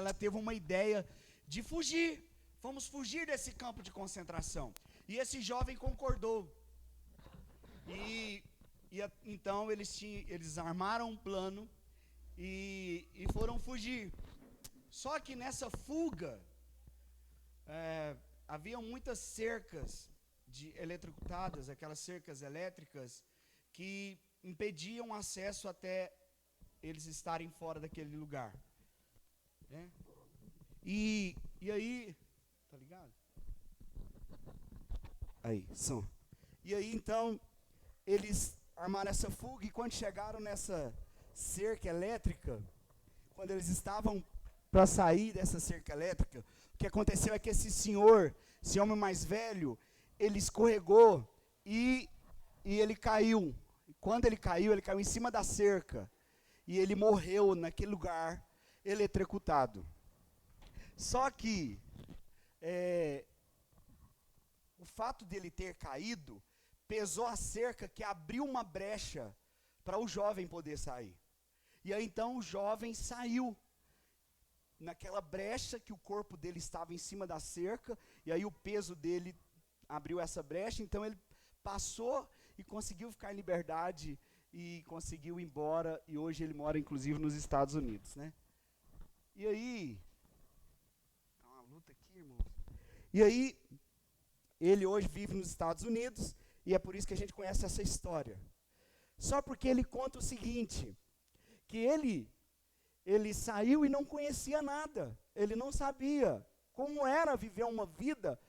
ela teve uma ideia de fugir. Vamos fugir desse campo de concentração. E esse jovem concordou. Então eles armaram um plano e foram fugir. Só que nessa fuga, havia muitas cercas eletrocutadas, aquelas cercas elétricas, que impediam acesso até eles estarem fora daquele lugar. Né? E aí, tá ligado? Aí, som. E aí, então, eles armaram essa fuga, e quando chegaram nessa cerca elétrica, quando eles estavam para sair dessa cerca elétrica, o que aconteceu é que esse homem mais velho, ele escorregou e ele caiu. E quando ele caiu em cima da cerca, e ele morreu naquele lugar, eletrocutado. Só que o fato dele ter caído pesou a cerca, que abriu uma brecha para o jovem poder sair. E aí então o jovem saiu naquela brecha, que o corpo dele estava em cima da cerca, e aí o peso dele abriu essa brecha, então ele passou e conseguiu ficar em liberdade e conseguiu ir embora, e hoje ele mora inclusive nos Estados Unidos, né? E aí, tá uma luta aqui, irmãos. E aí, ele hoje vive nos Estados Unidos, e é por isso que a gente conhece essa história. Só porque ele conta o seguinte, que ele saiu e não conhecia nada, ele não sabia como era viver uma vida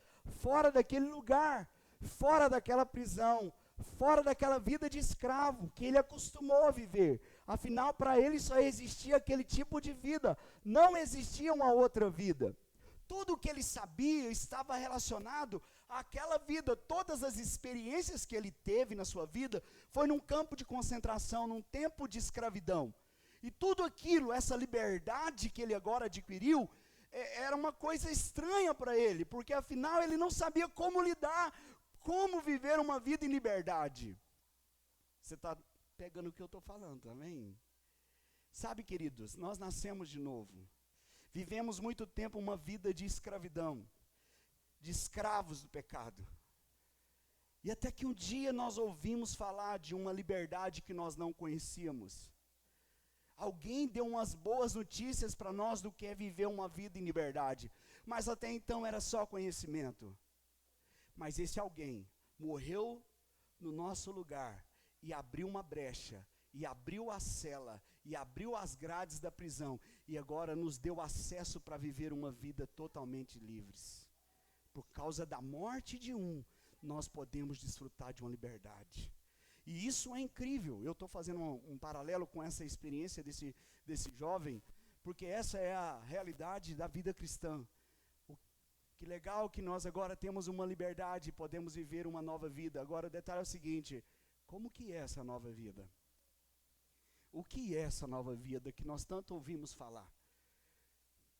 fora daquele lugar, fora daquela prisão, fora daquela vida de escravo que ele acostumou a viver. Afinal, para ele só existia aquele tipo de vida, não existia uma outra vida. Tudo o que ele sabia estava relacionado àquela vida. Todas as experiências que ele teve na sua vida foi num campo de concentração, num tempo de escravidão. E tudo aquilo, essa liberdade que ele agora adquiriu, era uma coisa estranha para ele, porque afinal ele não sabia como lidar, como viver uma vida em liberdade. Você está pegando o que eu estou falando, amém? Sabe, queridos, nós nascemos de novo. Vivemos muito tempo uma vida de escravidão, de escravos do pecado. E até que um dia nós ouvimos falar de uma liberdade que nós não conhecíamos. Alguém deu umas boas notícias para nós do que é viver uma vida em liberdade. Mas até então era só conhecimento. Mas esse alguém morreu no nosso lugar e abriu uma brecha, e abriu a cela, e abriu as grades da prisão, e agora nos deu acesso para viver uma vida totalmente livres. Por causa da morte de um, nós podemos desfrutar de uma liberdade. E isso é incrível. Eu estou fazendo um paralelo com essa experiência desse jovem, porque essa é a realidade da vida cristã. Que legal que nós agora temos uma liberdade, podemos viver uma nova vida. Agora o detalhe é o seguinte, como que é essa nova vida? O que é essa nova vida que nós tanto ouvimos falar?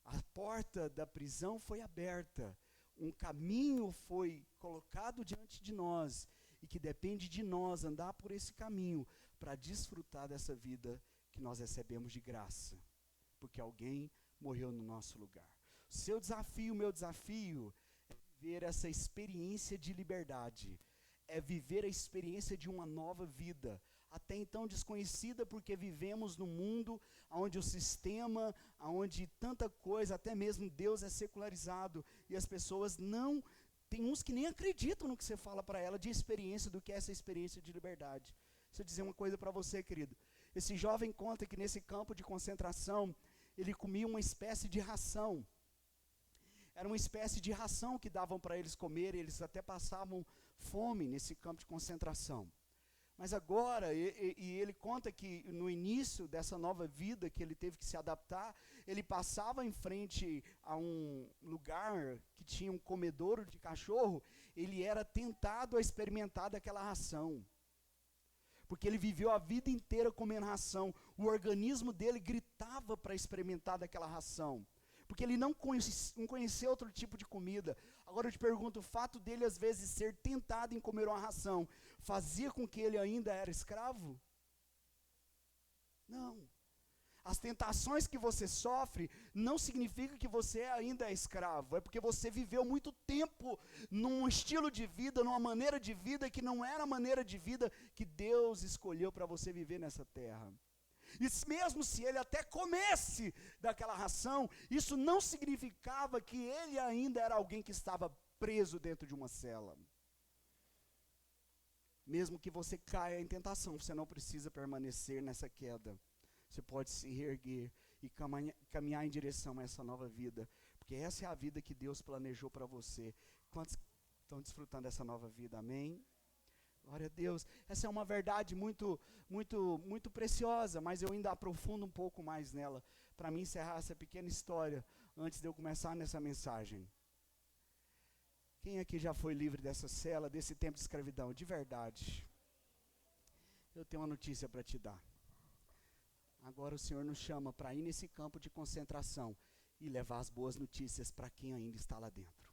A porta da prisão foi aberta, um caminho foi colocado diante de nós, e que depende de nós andar por esse caminho para desfrutar dessa vida que nós recebemos de graça, porque alguém morreu no nosso lugar. Seu desafio, meu desafio, é viver essa experiência de liberdade, é viver a experiência de uma nova vida, até então desconhecida, porque vivemos num mundo onde o sistema, onde tanta coisa, até mesmo Deus é secularizado, e as pessoas não, tem uns que nem acreditam no que você fala para ela de experiência, do que é essa experiência de liberdade. Deixa eu dizer uma coisa para você, querido, esse jovem conta que nesse campo de concentração, ele comia uma espécie de ração. Era uma espécie de ração que davam para eles comer, e eles até passavam fome nesse campo de concentração. Mas agora, ele conta que no início dessa nova vida que ele teve que se adaptar, ele passava em frente a um lugar que tinha um comedouro de cachorro, ele era tentado a experimentar daquela ração. Porque ele viveu a vida inteira comendo ração, o organismo dele gritava para experimentar daquela ração. Porque ele não conhecia outro tipo de comida. Agora eu te pergunto, o fato dele às vezes ser tentado em comer uma ração, fazia com que ele ainda era escravo? Não. As tentações que você sofre não significa que você ainda é escravo, é porque você viveu muito tempo num estilo de vida, numa maneira de vida que não era a maneira de vida que Deus escolheu para você viver nessa terra. E mesmo se ele até comesse daquela ração, isso não significava que ele ainda era alguém que estava preso dentro de uma cela. Mesmo que você caia em tentação, você não precisa permanecer nessa queda. Você pode se reerguer e caminhar em direção a essa nova vida, porque essa é a vida que Deus planejou para você. Quantos estão desfrutando dessa nova vida? Amém? Glória a Deus. Essa é uma verdade muito preciosa, mas eu ainda aprofundo um pouco mais nela, para mim encerrar essa pequena história, antes de eu começar nessa mensagem. Quem aqui já foi livre dessa cela, desse tempo de escravidão? De verdade. Eu tenho uma notícia para te dar. Agora o Senhor nos chama para ir nesse campo de concentração e levar as boas notícias para quem ainda está lá dentro.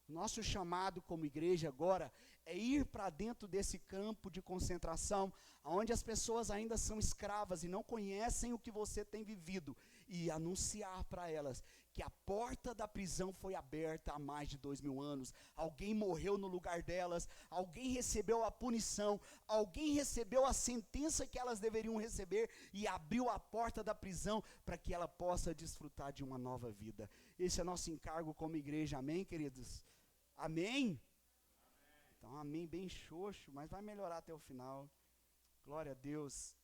O nosso chamado como igreja agora é ir para dentro desse campo de concentração, onde as pessoas ainda são escravas e não conhecem o que você tem vivido, e anunciar para elas que a porta da prisão foi aberta há mais de 2000 anos, alguém morreu no lugar delas, alguém recebeu a punição, alguém recebeu a sentença que elas deveriam receber e abriu a porta da prisão para que ela possa desfrutar de uma nova vida. Esse é nosso encargo como igreja, amém, queridos? Amém? Então, amém bem xoxo, mas vai melhorar até o final. Glória a Deus.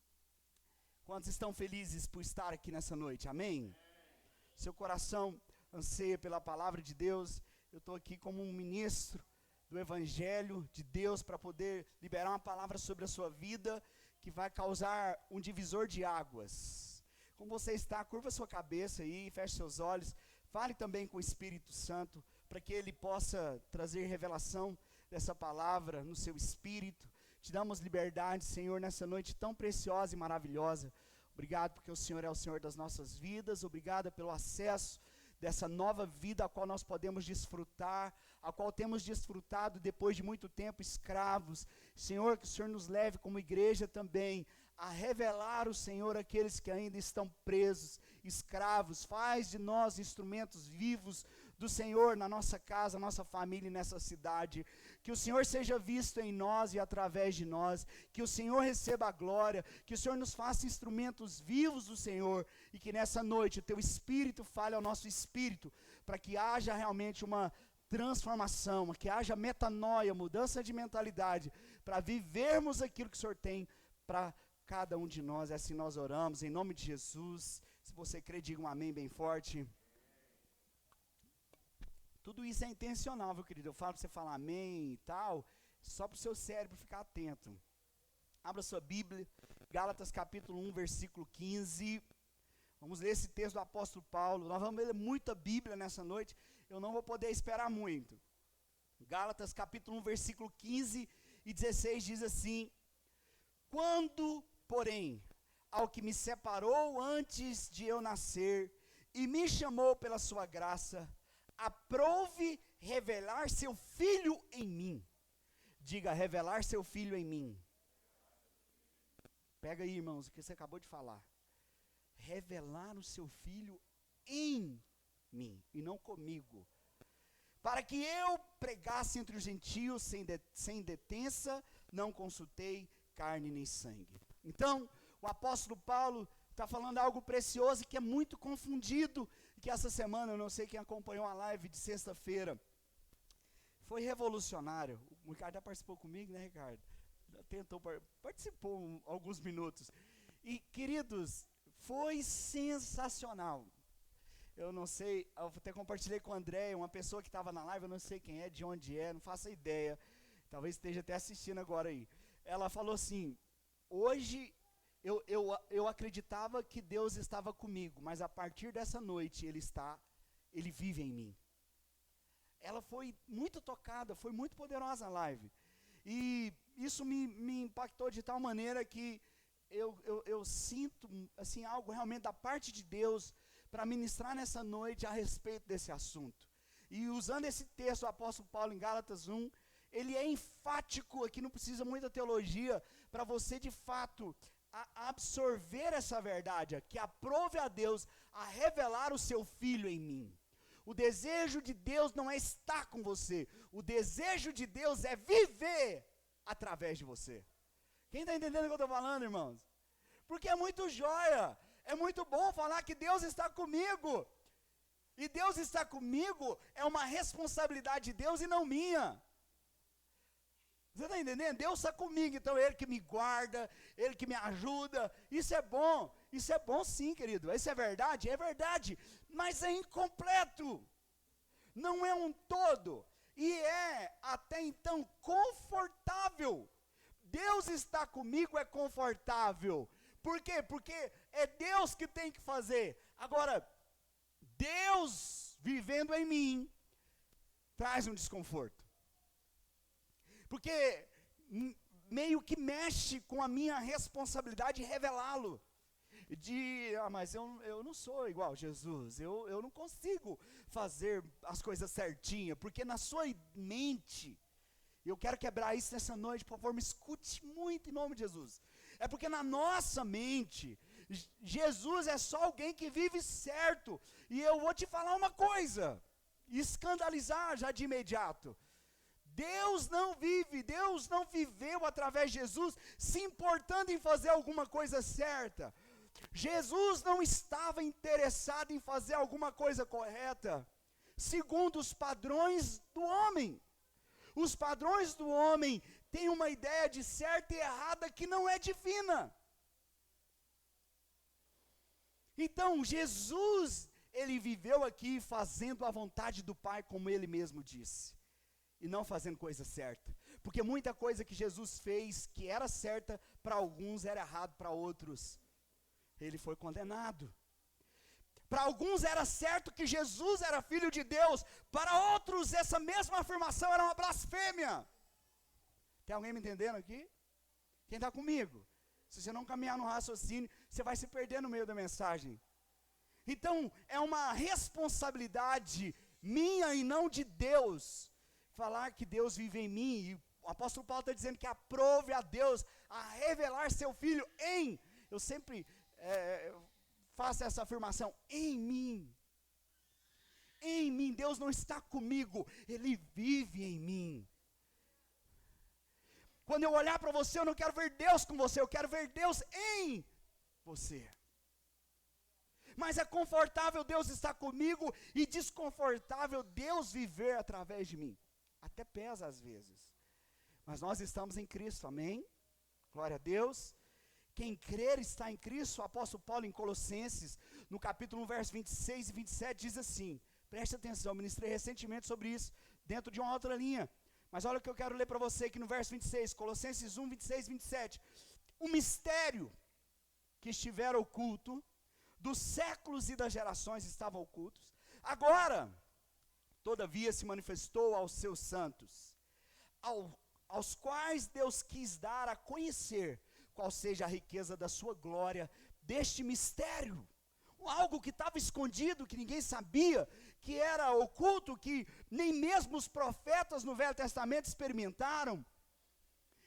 Quantos estão felizes por estar aqui nessa noite? Amém? Seu coração anseia pela palavra de Deus. Eu estou aqui como um ministro do Evangelho de Deus para poder liberar uma palavra sobre a sua vida que vai causar um divisor de águas. Como você está, curva sua cabeça aí, feche seus olhos. Fale também com o Espírito Santo, para que Ele possa trazer revelação dessa palavra no seu espírito. Te damos liberdade, Senhor, nessa noite tão preciosa e maravilhosa. Obrigado porque o Senhor é o Senhor das nossas vidas. Obrigado pelo acesso dessa nova vida a qual nós podemos desfrutar, a qual temos desfrutado depois de muito tempo escravos. Senhor, que o Senhor nos leve como igreja também a revelar o Senhor àqueles que ainda estão presos, escravos. Faz de nós instrumentos vivos do Senhor na nossa casa, nossa família e nessa cidade. Que o Senhor seja visto em nós e através de nós, que o Senhor receba a glória, que o Senhor nos faça instrumentos vivos do Senhor, e que nessa noite o Teu Espírito fale ao nosso espírito, para que haja realmente uma transformação, que haja metanoia, mudança de mentalidade, para vivermos aquilo que o Senhor tem para cada um de nós. É assim nós oramos, em nome de Jesus. Se você crê, diga um amém bem forte. Tudo isso é intencional, viu, querido? Eu falo para você falar amém e tal, só para o seu cérebro ficar atento. Abra sua Bíblia, Gálatas capítulo 1, versículo 15. Vamos ler esse texto do apóstolo Paulo. Nós vamos ler muita Bíblia nessa noite, eu não vou poder esperar muito. Gálatas capítulo 1, versículo 15 e 16 diz assim: quando, porém, ao que me separou antes de eu nascer e me chamou pela sua graça, aprouve revelar seu Filho em mim. Diga, revelar seu Filho em mim. Pega aí, irmãos, o que você acabou de falar. Revelar o seu Filho em mim, e não comigo. Para que eu pregasse entre os gentios sem detença, não consultei carne nem sangue. Então, o apóstolo Paulo está falando algo precioso que é muito confundido, que essa semana, eu não sei quem acompanhou a live de sexta-feira, foi revolucionário. O Ricardo já participou comigo, né, Ricardo? Participou alguns minutos. E, queridos, foi sensacional. Eu não sei, eu até compartilhei com o André, uma pessoa que estava na live, eu não sei quem é, de onde é, não faço ideia, talvez esteja até assistindo agora aí. Ela falou assim: hoje eu acreditava que Deus estava comigo, mas a partir dessa noite Ele vive em mim. Ela foi muito tocada, foi muito poderosa a live. E isso me impactou de tal maneira que eu sinto assim, algo realmente da parte de Deus para ministrar nessa noite a respeito desse assunto. E usando esse texto do apóstolo Paulo em Gálatas 1, ele é enfático, aqui não precisa muita teologia, para você de fato a absorver essa verdade, que aprove a Deus a revelar o seu Filho em mim. O desejo de Deus não é estar com você, o desejo de Deus é viver através de você. Quem está entendendo o que eu estou falando, irmãos? Porque é muito joia, é muito bom falar que Deus está comigo. E Deus está comigo é uma responsabilidade de Deus e não minha. Você está entendendo? Deus está comigo, então Ele que me guarda, Ele que me ajuda. Isso é bom sim, querido. Isso é verdade, mas é incompleto. Não é um todo. E é até então confortável. Deus está comigo é confortável. Por quê? Porque é Deus que tem que fazer. Agora, Deus vivendo em mim traz um desconforto. Porque meio que mexe com a minha responsabilidade de revelá-lo. Mas eu não sou igual a Jesus, eu não consigo fazer as coisas certinhas, porque na sua mente, eu quero quebrar isso nessa noite, por favor, me escute muito em nome de Jesus. É porque na nossa mente, Jesus é só alguém que vive certo, e eu vou te falar uma coisa, escandalizar já de imediato. Deus não viveu através de Jesus se importando em fazer alguma coisa certa. Jesus não estava interessado em fazer alguma coisa correta, segundo os padrões do homem. Os padrões do homem têm uma ideia de certa e errada que não é divina. Então, Jesus, ele viveu aqui fazendo a vontade do Pai, como ele mesmo disse. E não fazendo coisa certa, porque muita coisa que Jesus fez, que era certa para alguns, era errado para outros. Ele foi condenado. Para alguns era certo que Jesus era Filho de Deus, para outros essa mesma afirmação era uma blasfêmia. Tem alguém me entendendo aqui? Quem está comigo? Se você não caminhar no raciocínio, você vai se perder no meio da mensagem. Então, é uma responsabilidade minha e não de Deus, falar que Deus vive em mim, e o apóstolo Paulo está dizendo que aprove a Deus a revelar seu Filho eu sempre faço essa afirmação, em mim, Deus não está comigo, Ele vive em mim. Quando eu olhar para você, eu não quero ver Deus com você, eu quero ver Deus em você. Mas é confortável Deus estar comigo e desconfortável Deus viver através de mim. Até pesa às vezes, mas nós estamos em Cristo, amém? Glória a Deus. Quem crer está em Cristo. O apóstolo Paulo em Colossenses, no capítulo 1, verso 26 e 27, diz assim, preste atenção, ministrei recentemente sobre isso, dentro de uma outra linha, mas olha o que eu quero ler para você aqui no verso 26, Colossenses 1, 26 e 27, o mistério que estivera oculto, dos séculos e das gerações estavam ocultos, agora todavia se manifestou aos seus santos, aos quais Deus quis dar a conhecer qual seja a riqueza da sua glória, deste mistério, algo que estava escondido, que ninguém sabia, que era oculto, que nem mesmo os profetas no Velho Testamento experimentaram,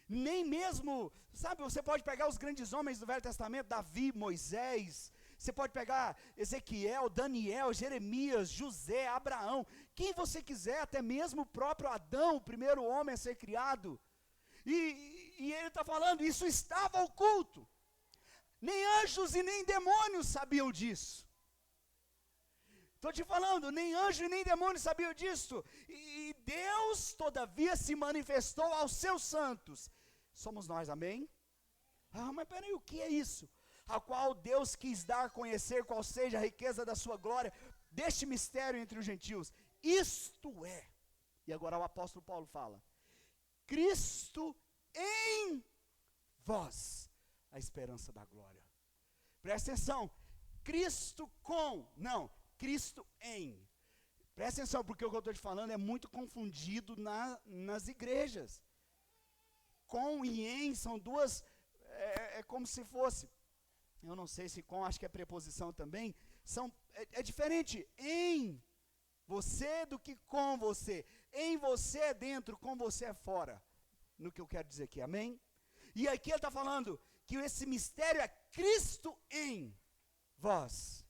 nem mesmo, sabe, você pode pegar os grandes homens do Velho Testamento, Davi, Moisés, você pode pegar Ezequiel, Daniel, Jeremias, José, Abraão, quem você quiser, até mesmo o próprio Adão, o primeiro homem a ser criado. E ele está falando, isso estava oculto. Nem anjos e nem demônios sabiam disso. Estou te falando, nem anjo e nem demônios sabiam disso. E Deus, todavia, se manifestou aos seus santos. Somos nós, amém? Mas peraí, o que é isso? A qual Deus quis dar a conhecer qual seja a riqueza da sua glória, deste mistério entre os gentios. Isto é, e agora o apóstolo Paulo fala, Cristo em vós, a esperança da glória. Presta atenção, Cristo Cristo em. Presta atenção, porque o que eu estou te falando é muito confundido nas igrejas. Com e em são duas, é como se fosse, eu não sei se com, acho que é preposição também, é diferente em você do que com você. Em você é dentro, com você é fora. No que eu quero dizer aqui, amém? E aqui ele está falando que esse mistério é Cristo em vós.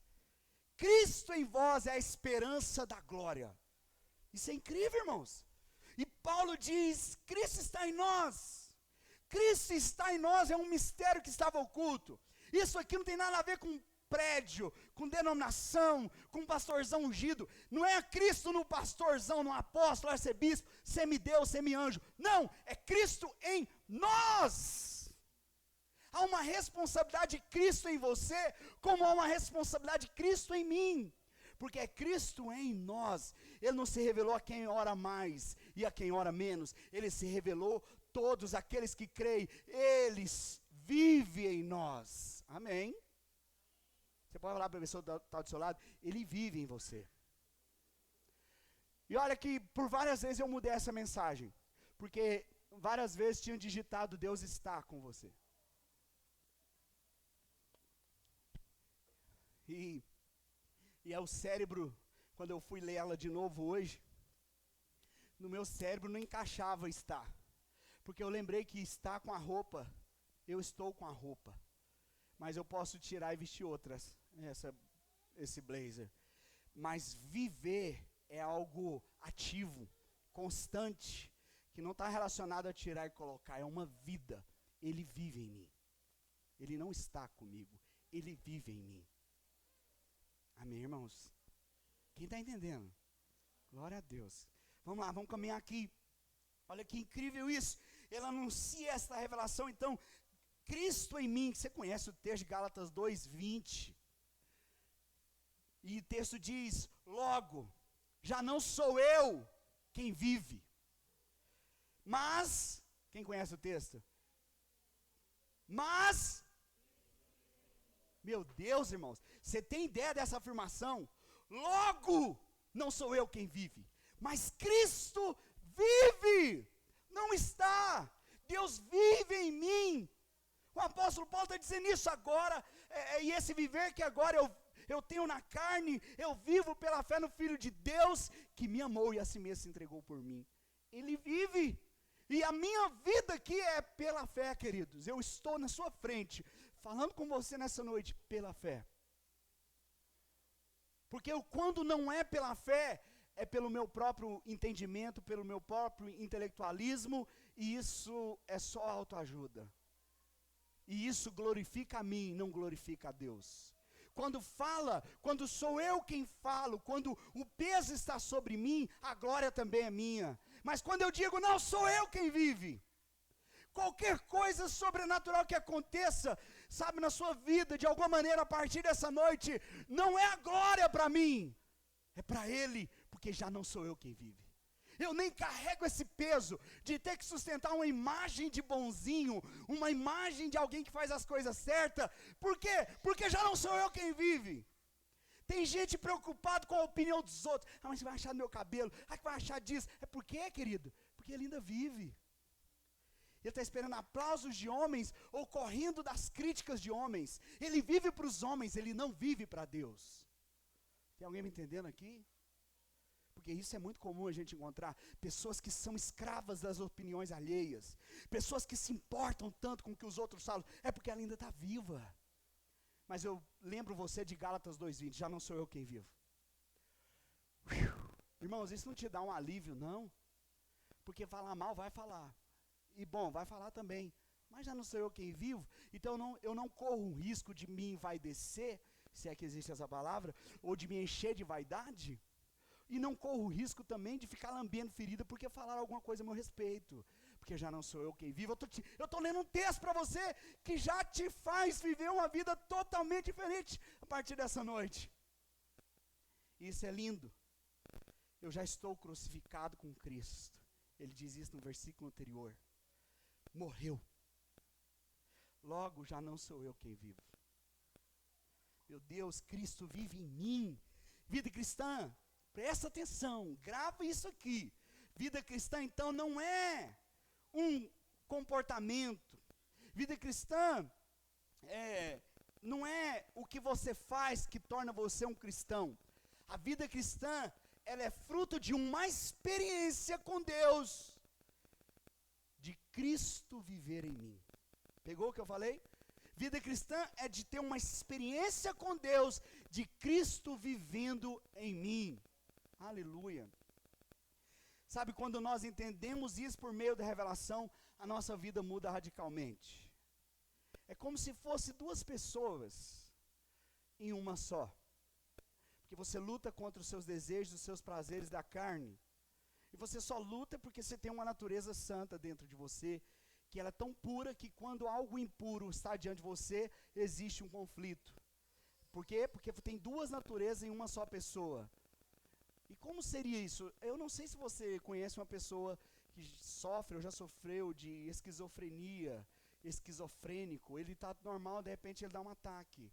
Cristo em vós é a esperança da glória. Isso é incrível, irmãos. E Paulo diz, Cristo está em nós. Cristo está em nós é um mistério que estava oculto. Isso aqui não tem nada a ver com prédio, com denominação, com pastorzão ungido. Não é Cristo no pastorzão, no apóstolo, arcebispo, semideus, semi-anjo. Não, é Cristo em nós. Há uma responsabilidade de Cristo em você, como há uma responsabilidade de Cristo em mim. Porque é Cristo em nós. Ele não se revelou a quem ora mais e a quem ora menos. Ele se revelou todos aqueles que creem. Eles vivem em nós. Amém? Você pode falar para a pessoa que está do seu lado, ele vive em você. E olha que por várias vezes eu mudei essa mensagem. Porque várias vezes tinha digitado Deus está com você. E é o cérebro, quando eu fui ler ela de novo hoje, no meu cérebro não encaixava estar. Porque eu lembrei que está com a roupa, eu estou com a roupa. Mas eu posso tirar e vestir outras, esse blazer. Mas viver é algo ativo, constante, que não está relacionado a tirar e colocar, é uma vida. Ele vive em mim. Ele não está comigo, ele vive em mim. Amém, irmãos? Quem está entendendo? Glória a Deus. Vamos lá, vamos caminhar aqui. Olha que incrível isso. Ele anuncia essa revelação, então, Cristo em mim. Você conhece o texto de Gálatas 2:20. E o texto diz, logo, já não sou eu quem vive. Mas, quem conhece o texto? Mas, meu Deus, irmãos, você tem ideia dessa afirmação? Logo, não sou eu quem vive, mas Cristo vive. Não está. Deus vive em mim. O apóstolo Paulo está dizendo isso agora, e esse viver que agora eu tenho na carne, eu vivo pela fé no Filho de Deus, que me amou e a si mesmo se entregou por mim. Ele vive. E a minha vida aqui é pela fé, queridos. Eu estou na sua frente, falando com você nessa noite, pela fé. Porque quando não é pela fé, é pelo meu próprio entendimento, pelo meu próprio intelectualismo, e isso é só autoajuda. E isso glorifica a mim, não glorifica a Deus. Quando sou eu quem falo, quando o peso está sobre mim, a glória também é minha. Mas quando eu digo, não sou eu quem vive, qualquer coisa sobrenatural que aconteça, sabe, na sua vida, de alguma maneira, a partir dessa noite, não é a glória para mim, é para Ele, porque já não sou eu quem vive. Eu nem carrego esse peso de ter que sustentar uma imagem de bonzinho, uma imagem de alguém que faz as coisas certas. Por quê? Porque já não sou eu quem vive. Tem gente preocupada com a opinião dos outros. Ah, mas você vai achar do meu cabelo? Ah, que vai achar disso? É por quê, querido? Porque ele ainda vive. Ele está esperando aplausos de homens ou correndo das críticas de homens. Ele vive para os homens, ele não vive para Deus. Tem alguém me entendendo aqui? Porque isso é muito comum a gente encontrar pessoas que são escravas das opiniões alheias, pessoas que se importam tanto com o que os outros falam, é porque ela ainda está viva. Mas eu lembro você de Gálatas 2:20, já não sou eu quem vivo. Irmãos, isso não te dá um alívio, não? Porque falar mal vai falar, e bom, vai falar também, mas já não sou eu quem vivo, então eu não corro um risco de me envaidecer, se é que existe essa palavra, ou de me encher de vaidade. E não corro o risco também de ficar lambendo ferida porque falaram alguma coisa a meu respeito. Porque já não sou eu quem vive. Eu estou lendo um texto para você que já te faz viver uma vida totalmente diferente a partir dessa noite. Isso é lindo. Eu já estou crucificado com Cristo. Ele diz isso no versículo anterior. Morreu. Logo já não sou eu quem vivo. Meu Deus, Cristo vive em mim. Vida cristã. Presta atenção, grava isso aqui. Vida cristã, então, não é um comportamento. Vida cristã não é o que você faz que torna você um cristão. A vida cristã, ela é fruto de uma experiência com Deus. De Cristo viver em mim. Pegou o que eu falei? Vida cristã é de ter uma experiência com Deus, de Cristo vivendo em mim. Aleluia. Sabe, quando nós entendemos isso por meio da revelação, a nossa vida muda radicalmente. É como se fosse duas pessoas em uma só. Porque você luta contra os seus desejos, os seus prazeres da carne. E você só luta porque você tem uma natureza santa dentro de você, que ela é tão pura que quando algo impuro está diante de você, existe um conflito. Por quê? Porque tem duas naturezas em uma só pessoa. E como seria isso? Eu não sei se você conhece uma pessoa que sofre ou já sofreu de esquizofrenia, esquizofrênico. Ele está normal, de repente ele dá um ataque.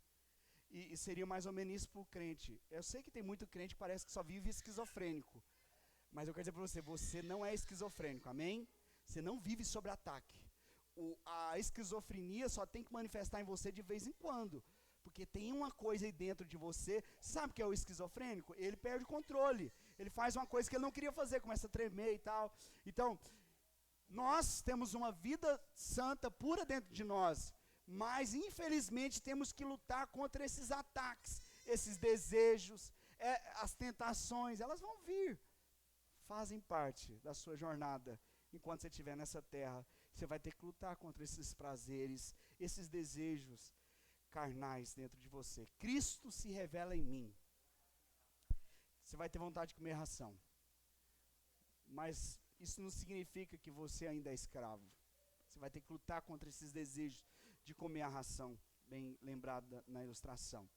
E seria mais ou menos isso para o crente. Eu sei que tem muito crente que parece que só vive esquizofrênico. Mas eu quero dizer para você, você não é esquizofrênico, amém? Você não vive sobre ataque. A esquizofrenia só tem que manifestar em você de vez em quando. Porque tem uma coisa aí dentro de você, sabe o que é o esquizofrênico? Ele perde o controle, ele faz uma coisa que ele não queria fazer, começa a tremer e tal. Então, nós temos uma vida santa, pura dentro de nós, mas infelizmente temos que lutar contra esses ataques, esses desejos, as tentações, elas vão vir, fazem parte da sua jornada. Enquanto você estiver nessa terra, você vai ter que lutar contra esses prazeres, esses desejos carnais dentro de você. Cristo se revela em mim. Você vai ter vontade de comer ração. Mas isso não significa que você ainda é escravo. Você vai ter que lutar contra esses desejos de comer a ração, bem lembrado na ilustração.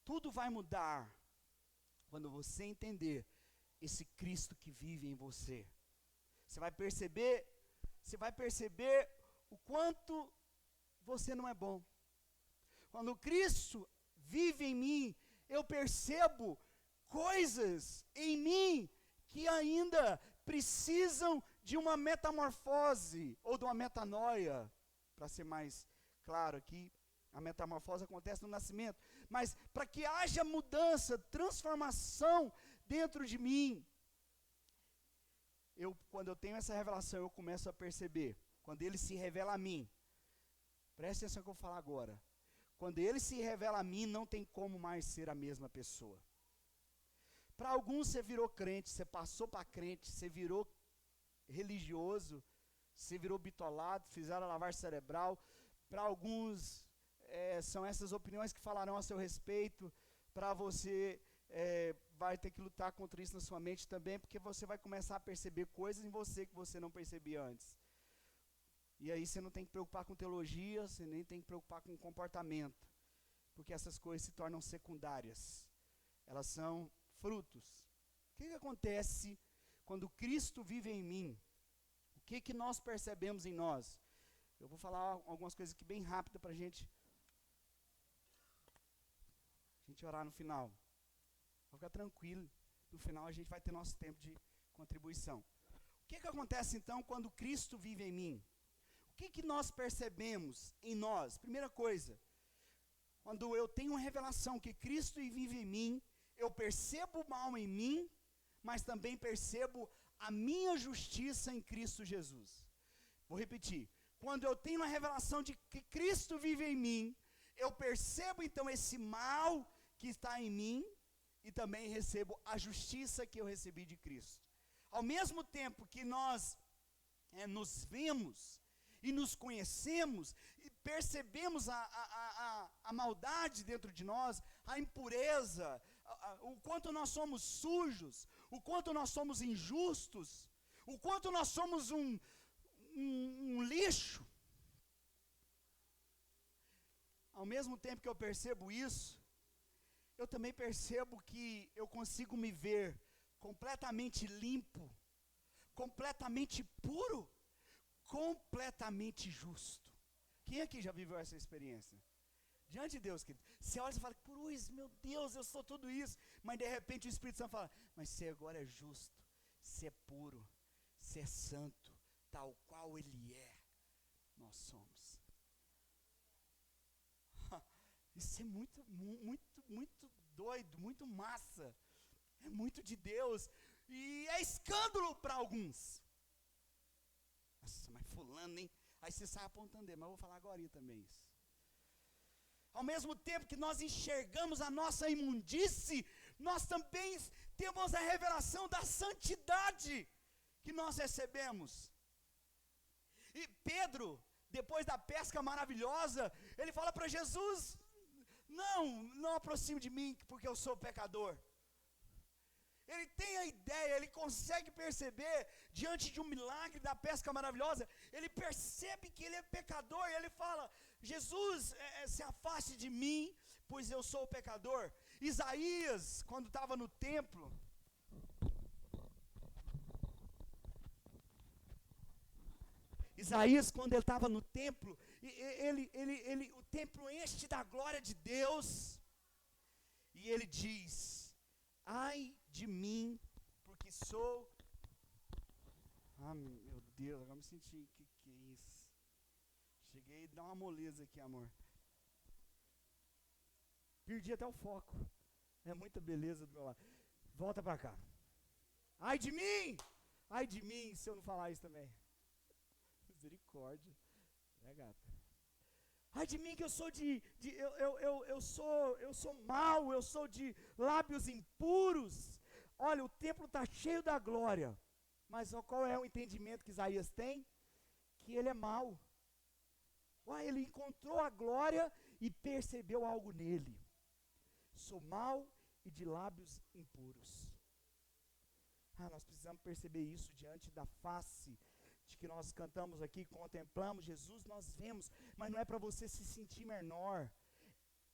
Tudo vai mudar quando você entender esse Cristo que vive em você. Você vai perceber o quanto você não é bom. Quando Cristo vive em mim, eu percebo coisas em mim que ainda precisam de uma metamorfose, ou de uma metanoia, para ser mais claro aqui. A metamorfose acontece no nascimento, mas para que haja mudança, transformação dentro de mim, quando eu tenho essa revelação, eu começo a perceber, quando ele se revela a mim, preste atenção no que eu vou falar agora, quando ele se revela a mim, não tem como mais ser a mesma pessoa. Para alguns você virou crente, você passou para crente, você virou religioso, você virou bitolado, fizeram lavagem cerebral. Para alguns são essas opiniões que falarão a seu respeito. Para você vai ter que lutar contra isso na sua mente também, porque você vai começar a perceber coisas em você que você não percebia antes. E aí você não tem que preocupar com teologia, você nem tem que preocupar com comportamento, porque essas coisas se tornam secundárias. Elas são frutos. O que acontece quando Cristo vive em mim? O que nós percebemos em nós? Eu vou falar algumas coisas aqui bem rápidas para a gente orar no final. Vou ficar tranquilo, no final a gente vai ter nosso tempo de contribuição. O que acontece então quando Cristo vive em mim? O que nós percebemos em nós? Primeira coisa, quando eu tenho uma revelação que Cristo vive em mim, eu percebo o mal em mim, mas também percebo a minha justiça em Cristo Jesus. Vou repetir. Quando eu tenho uma revelação de que Cristo vive em mim, eu percebo então esse mal que está em mim e também recebo a justiça que eu recebi de Cristo. Ao mesmo tempo que nós nos vemos e nos conhecemos e percebemos a maldade dentro de nós, a impureza, o quanto nós somos sujos, o quanto nós somos injustos, o quanto nós somos um lixo. Ao mesmo tempo que eu percebo isso, eu também percebo que eu consigo me ver completamente limpo, completamente puro, completamente justo. Quem aqui já viveu essa experiência? Diante de Deus, querido, você olha e fala, cruz, meu Deus, eu sou tudo isso, mas de repente o Espírito Santo fala, mas você agora é justo, você é puro, você é santo, tal qual Ele é, nós somos. Isso é muito doido, muito massa, é muito de Deus, e é escândalo para alguns. Nossa, mas fulano, hein? Aí você sai apontando ele, mas eu vou falar agora também isso. Ao mesmo tempo que nós enxergamos a nossa imundície, nós também temos a revelação da santidade que nós recebemos. E Pedro, depois da pesca maravilhosa, ele fala para Jesus: não aproxime de mim, porque eu sou pecador. Ele tem a ideia, ele consegue perceber, diante de um milagre da pesca maravilhosa, ele percebe que ele é pecador, e ele fala: Jesus, se afaste de mim, pois eu sou pecador. Isaías, quando estava no templo, quando ele estava no templo, o templo enche da glória de Deus, e ele diz: ai de mim, porque sou... meu Deus, agora me senti, que é isso? Cheguei a dar uma moleza aqui, amor. Perdi até o foco. É muita beleza do meu lado. Volta para cá. Ai de mim! Ai de mim, se eu não falar isso também. Misericórdia. Gata? Ai de mim, que eu sou eu sou mau, eu sou de lábios impuros. Olha, o templo está cheio da glória. Mas qual é o entendimento que Isaías tem? Que ele é mau. Ele encontrou a glória e percebeu algo nele. Sou mau e de lábios impuros. Nós precisamos perceber isso diante da face de que nós cantamos aqui, contemplamos Jesus, nós vemos, mas não é para você se sentir menor.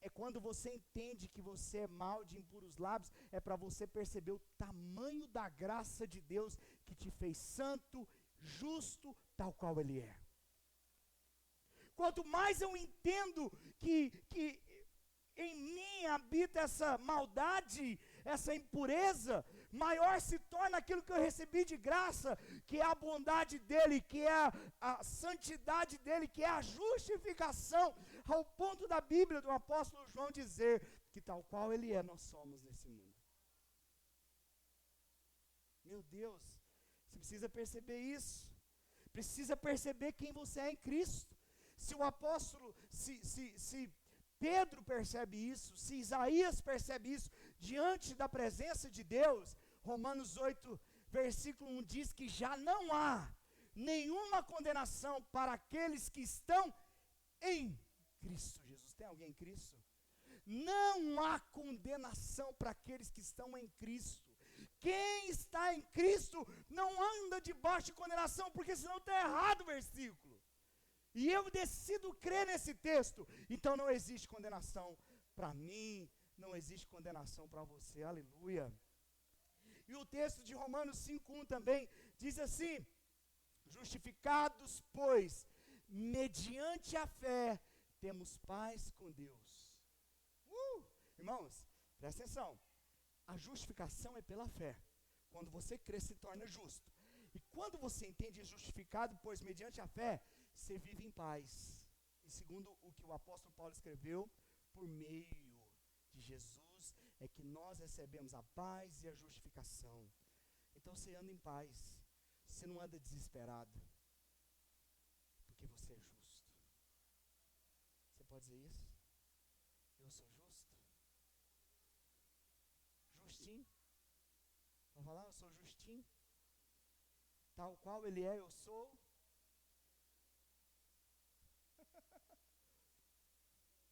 É quando você entende que você é mau de impuros lábios, é para você perceber o tamanho da graça de Deus que te fez santo, justo, tal qual Ele é. Quanto mais eu entendo que em mim habita essa maldade, essa impureza, maior se torna aquilo que eu recebi de graça, que é a bondade dEle, que é a santidade dEle, que é a justificação, ao ponto da Bíblia, do apóstolo João dizer, que tal qual Ele é, nós somos nesse mundo. Meu Deus, você precisa perceber isso, precisa perceber quem você é em Cristo. Se o apóstolo, se Pedro percebe isso, se Isaías percebe isso, diante da presença de Deus, Romanos 8, versículo 1 diz que já não há nenhuma condenação para aqueles que estão em Cristo Jesus. Tem alguém em Cristo? Não há condenação para aqueles que estão em Cristo. Quem está em Cristo não anda debaixo de condenação, porque senão está errado o versículo. E eu decido crer nesse texto. Então não existe condenação para mim, não existe condenação para você. Aleluia. E o texto de Romanos 5:1 também diz assim: justificados, pois, mediante a fé, temos paz com Deus. Irmãos, presta atenção. A justificação é pela fé. Quando você crê, se torna justo. E quando você entende justificado, pois mediante a fé, você vive em paz. E segundo o que o apóstolo Paulo escreveu, por meio de Jesus, é que nós recebemos a paz e a justificação. Então você anda em paz. Você não anda desesperado. Porque você é justo. Você pode dizer isso? Eu sou justo? Justinho? Vamos falar? Eu sou justinho? Tal qual Ele é, eu sou.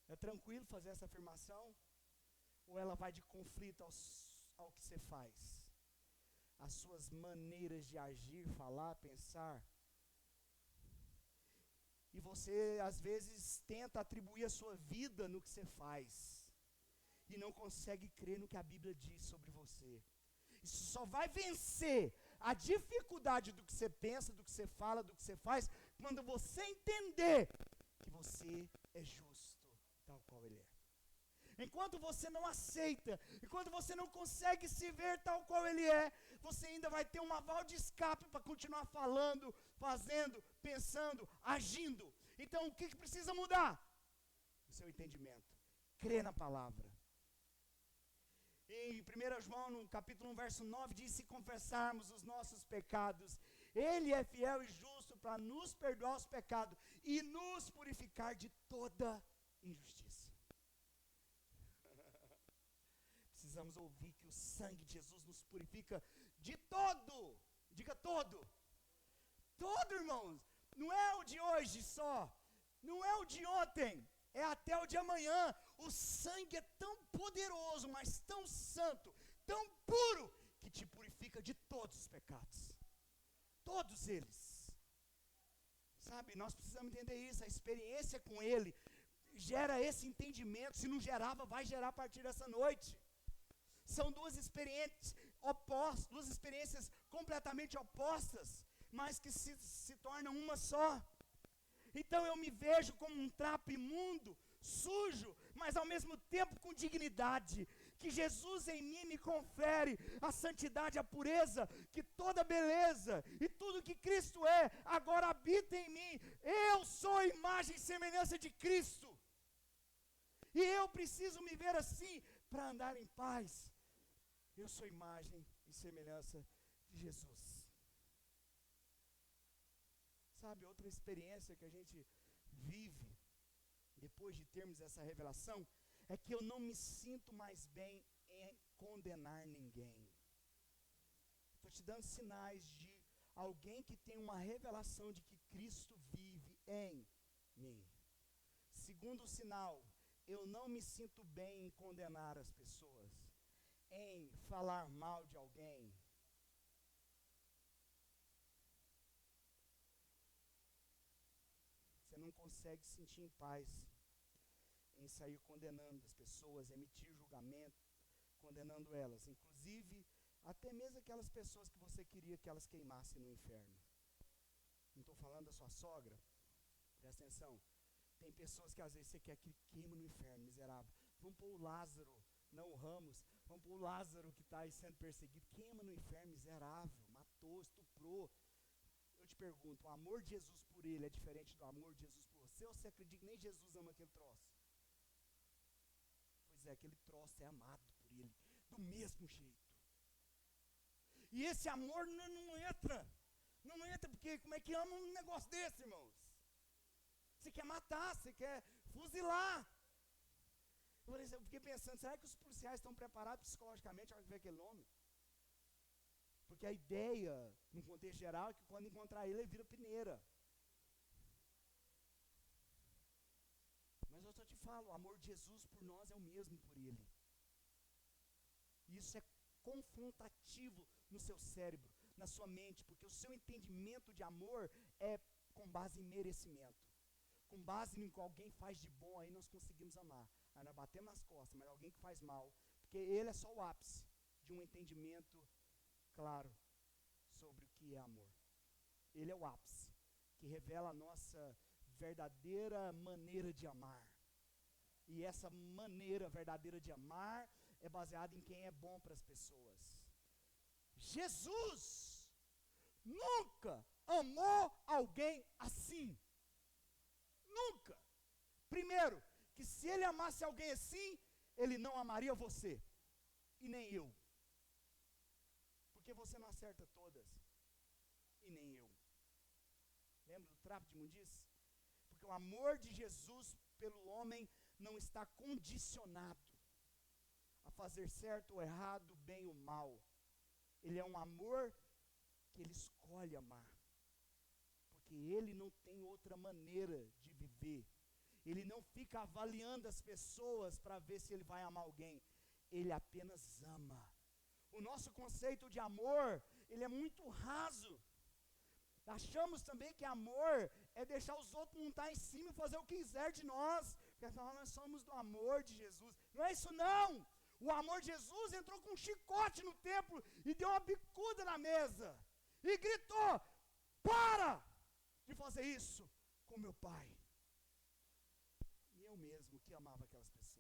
É tranquilo fazer essa afirmação? Ou ela vai de conflito ao que você faz? As suas maneiras de agir, falar, pensar. E você, às vezes, tenta atribuir a sua vida no que você faz. E não consegue crer no que a Bíblia diz sobre você. Isso só vai vencer a dificuldade do que você pensa, do que você fala, do que você faz, quando você entender que você é justo, tal qual Ele é. Enquanto você não aceita, enquanto você não consegue se ver tal qual Ele é, você ainda vai ter uma válvula de escape para continuar falando, fazendo, pensando, agindo. Então o que precisa mudar? O seu entendimento. Crer na palavra. Em 1 João, no capítulo 1, verso 9, diz: se confessarmos os nossos pecados, Ele é fiel e justo para nos perdoar os pecados e nos purificar de toda injustiça. precisamos ouvir que o sangue de Jesus nos purifica de todo. Diga todo. Todo, irmãos. Não é o de hoje só. Não é o de ontem. É até o de amanhã. O sangue é tão poderoso, mas tão santo, tão puro, que te purifica de todos os pecados. Todos eles. Sabe, nós precisamos entender isso. A experiência com Ele gera esse entendimento. Se não gerava, vai gerar a partir dessa noite. São duas experiências opostas, duas experiências completamente opostas, mas que se tornam uma só. Então eu me vejo como um trapo imundo, sujo, mas ao mesmo tempo com dignidade. Que Jesus em mim me confere a santidade, a pureza, que toda beleza e tudo que Cristo é, agora habita em mim. Eu sou a imagem e semelhança de Cristo. E eu preciso me ver assim para andar em paz. Eu sou imagem e semelhança de Jesus. Sabe, outra experiência que a gente vive, depois de termos essa revelação, é que eu não me sinto mais bem em condenar ninguém. Estou te dando sinais de alguém que tem uma revelação de que Cristo vive em mim. Segundo sinal, eu não me sinto bem em condenar as pessoas, em falar mal de alguém. Você não consegue se sentir em paz em sair condenando as pessoas, emitir julgamento, condenando elas. Inclusive, até mesmo aquelas pessoas que você queria que elas queimassem no inferno. Não estou falando da sua sogra. Presta atenção. Tem pessoas que às vezes você quer que queima no inferno, miserável. Vamos pôr o Lázaro, não o Ramos. Vamos pôr o Lázaro que está aí sendo perseguido. Queima no inferno, miserável. Matou, estuprou. Eu te pergunto, o amor de Jesus por ele é diferente do amor de Jesus por você? Ou você acredita que nem Jesus ama aquele troço? Pois é, aquele troço é amado por ele, do mesmo jeito. E esse amor não entra, porque como é que ama um negócio desse, irmãos? Você quer matar, você quer fuzilar. Eu fiquei pensando, será que os policiais estão preparados psicologicamente ao ver aquele homem? Porque a ideia, no contexto geral, é que quando encontrar ele vira peneira. Mas eu só te falo, o amor de Jesus por nós é o mesmo por ele. Isso é confrontativo no seu cérebro, na sua mente, porque o seu entendimento de amor é com base em merecimento. Com base em que alguém faz de bom, aí nós conseguimos amar. Aí nós batemos nas costas, mas alguém que faz mal, porque ele é só o ápice de um entendimento claro sobre o que é amor. Ele é o ápice, que revela a nossa verdadeira maneira de amar. E essa maneira verdadeira de amar é baseada em quem é bom para as pessoas. Jesus nunca amou alguém assim. Nunca. Primeiro, que se ele amasse alguém assim, ele não amaria você. E nem eu. Porque você não acerta todas. E nem eu. Lembra do trapo de imundície? Porque o amor de Jesus pelo homem não está condicionado a fazer certo ou errado, bem ou mal. Ele é um amor que ele escolhe amar. Porque ele não tem outra maneira de viver. Ele não fica avaliando as pessoas para ver se ele vai amar alguém. Ele apenas ama. O nosso conceito de amor, ele é muito raso. Achamos também que amor é deixar os outros montar em cima e fazer o que quiser de nós. Porque afinal nós somos do amor de Jesus. Não é isso não. O amor de Jesus entrou com um chicote no templo e deu uma bicuda na mesa. E gritou, para de fazer isso com meu pai. E eu mesmo que amava aquelas pessoas.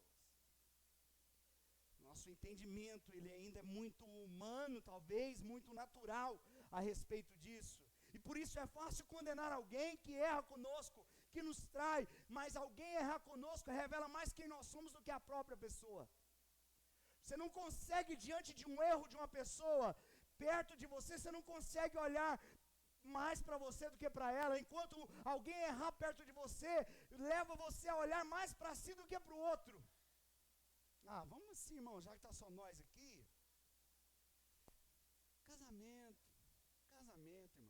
Nosso entendimento, ele ainda é muito humano, talvez, muito natural a respeito disso. E por isso é fácil condenar alguém que erra conosco, que nos trai, mas alguém errar conosco revela mais quem nós somos do que a própria pessoa. Você não consegue, diante de um erro de uma pessoa, perto de você, você não consegue olhar mais para você do que para ela, enquanto alguém errar perto de você, leva você a olhar mais para si do que para o outro. Vamos assim, irmão, já que está só nós aqui. Casamento, irmão.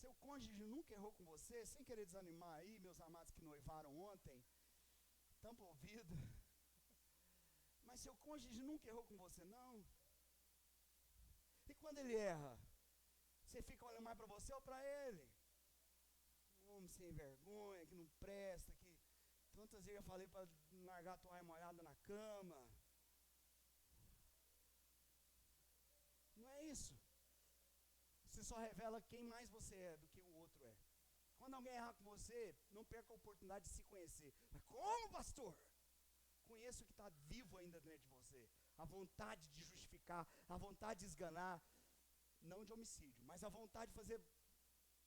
Seu cônjuge nunca errou com você, sem querer desanimar aí, meus amados que noivaram ontem, tampa o ouvido. Mas seu cônjuge nunca errou com você, não? E quando ele erra, você fica olhando mais para você ou para ele? Um homem sem vergonha, que não presta, que tantas vezes eu falei para largar a toalha molhada na cama. Não é isso. Você só revela quem mais você é do que o outro é. Quando alguém errar com você, não perca a oportunidade de se conhecer. Mas como, pastor? Conheça o que está vivo ainda dentro de você. A vontade de justificar, a vontade de esganar, não de homicídio, mas a vontade de fazer,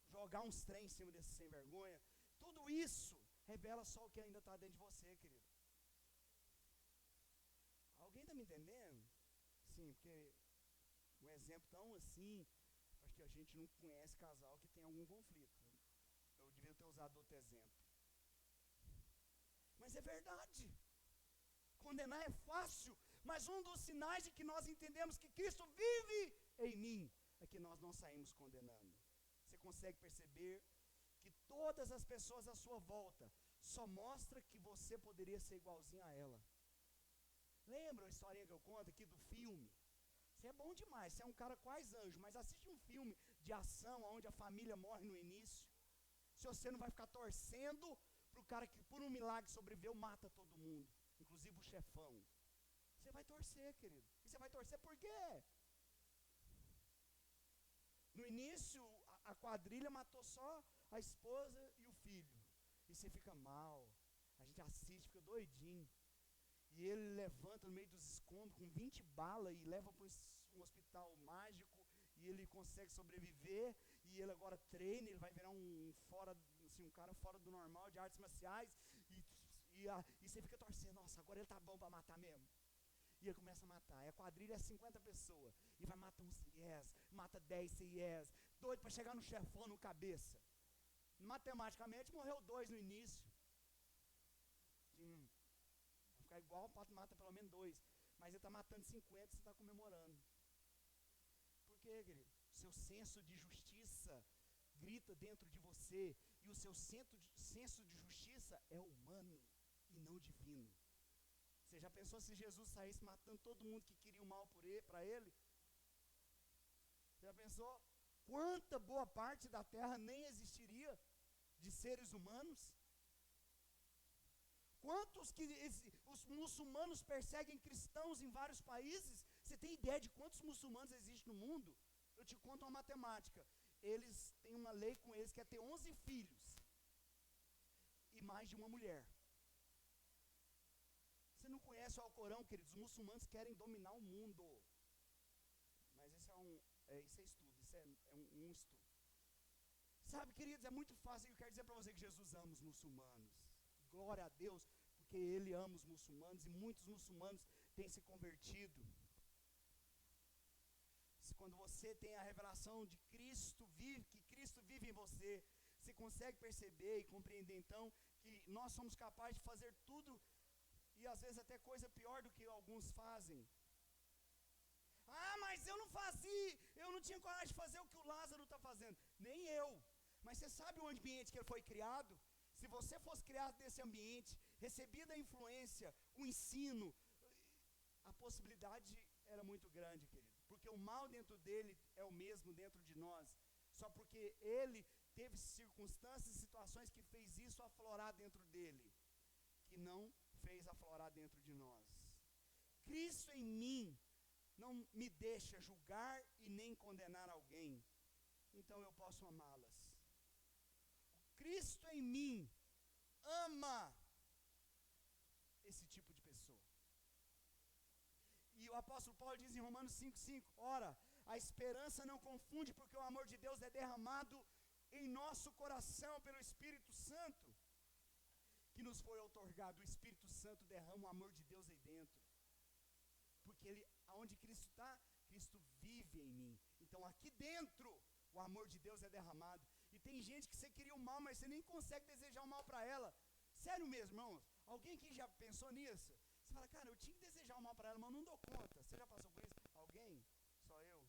jogar uns trem em cima desse sem vergonha. Tudo isso revela só o que ainda está dentro de você, querido. Alguém está me entendendo? Sim, porque um exemplo tão assim, acho que a gente não conhece casal que tem algum conflito. Eu devia ter usado outro exemplo. Mas é verdade. Condenar é fácil, mas um dos sinais de que nós entendemos que Cristo vive em mim é que nós não saímos condenando. Você consegue perceber que todas as pessoas à sua volta só mostram que você poderia ser igualzinho a ela. Lembra a historinha que eu conto aqui do filme? Você é bom demais, você é um cara quase anjo, mas assiste um filme de ação onde a família morre no início. Se você não vai ficar torcendo para o cara que por um milagre sobreviveu, mata todo mundo, inclusive o chefão. Você vai torcer, querido. E você vai torcer por quê? No início, a quadrilha matou só a esposa e o filho. E você fica mal. A gente assiste, fica doidinho. E ele levanta no meio dos escombros com 20 balas e leva para um hospital mágico. E ele consegue sobreviver. E ele agora treina, ele vai virar um cara fora do normal de artes marciais. E você fica torcendo, nossa, agora ele tá bom para matar mesmo. E ele começa a matar. E a quadrilha é 50 pessoas. E vai matar um CIES, mata 10 CIES. Doido para chegar no chefão, no cabeça. Matematicamente morreu 2 no início. Vai ficar igual, o pato mata pelo menos 2. Mas ele está matando 50 e você está comemorando. Por quê, querido? Seu senso de justiça grita dentro de você. E o seu senso de justiça é humano e não divino. Você já pensou se Jesus saísse matando todo mundo que queria o mal para ele? Você já pensou? Quanta boa parte da terra nem existiria de seres humanos? Quantos que os muçulmanos perseguem cristãos em vários países? Você tem ideia de quantos muçulmanos existem no mundo? Eu te conto uma matemática. Eles têm uma lei com eles que é ter 11 filhos e mais de uma mulher. Você não conhece o Alcorão, queridos? Os muçulmanos querem dominar o mundo. Mas isso é estudo, isso é um estudo. Sabe, queridos, é muito fácil. Eu quero dizer para você que Jesus ama os muçulmanos. Glória a Deus, porque Ele ama os muçulmanos e muitos muçulmanos têm se convertido. Quando você tem a revelação de Cristo vive, que Cristo vive em você, você consegue perceber e compreender então que nós somos capazes de fazer tudo e às vezes até coisa pior do que alguns fazem. Mas eu não fazia, eu não tinha coragem de fazer o que o Lázaro está fazendo. Nem eu. Mas você sabe o ambiente que ele foi criado? Se você fosse criado nesse ambiente, recebida a influência, o ensino, a possibilidade era muito grande, querido. Porque o mal dentro dele é o mesmo dentro de nós. Só porque ele teve circunstâncias e situações que fez isso aflorar dentro dele, que não fez aflorar dentro de nós. Cristo em mim não me deixa julgar e nem condenar alguém. Então eu posso amá-las. Cristo em mim ama esse tipo de pessoa. E o apóstolo Paulo diz em Romanos 5,5: ora, a esperança não confunde, porque o amor de Deus é derramado em nosso coração pelo Espírito Santo, que nos foi outorgado. O Espírito Santo derrama o amor de Deus aí dentro. Porque aonde Cristo está, Cristo vive em mim. Então aqui dentro, o amor de Deus é derramado. E tem gente que você queria o mal, mas você nem consegue desejar o mal para ela. Sério mesmo, irmãos? Alguém aqui já pensou nisso? Você fala, cara, eu tinha que desejar o mal para ela, mas eu não dou conta. Você já passou por isso? Alguém? Só eu?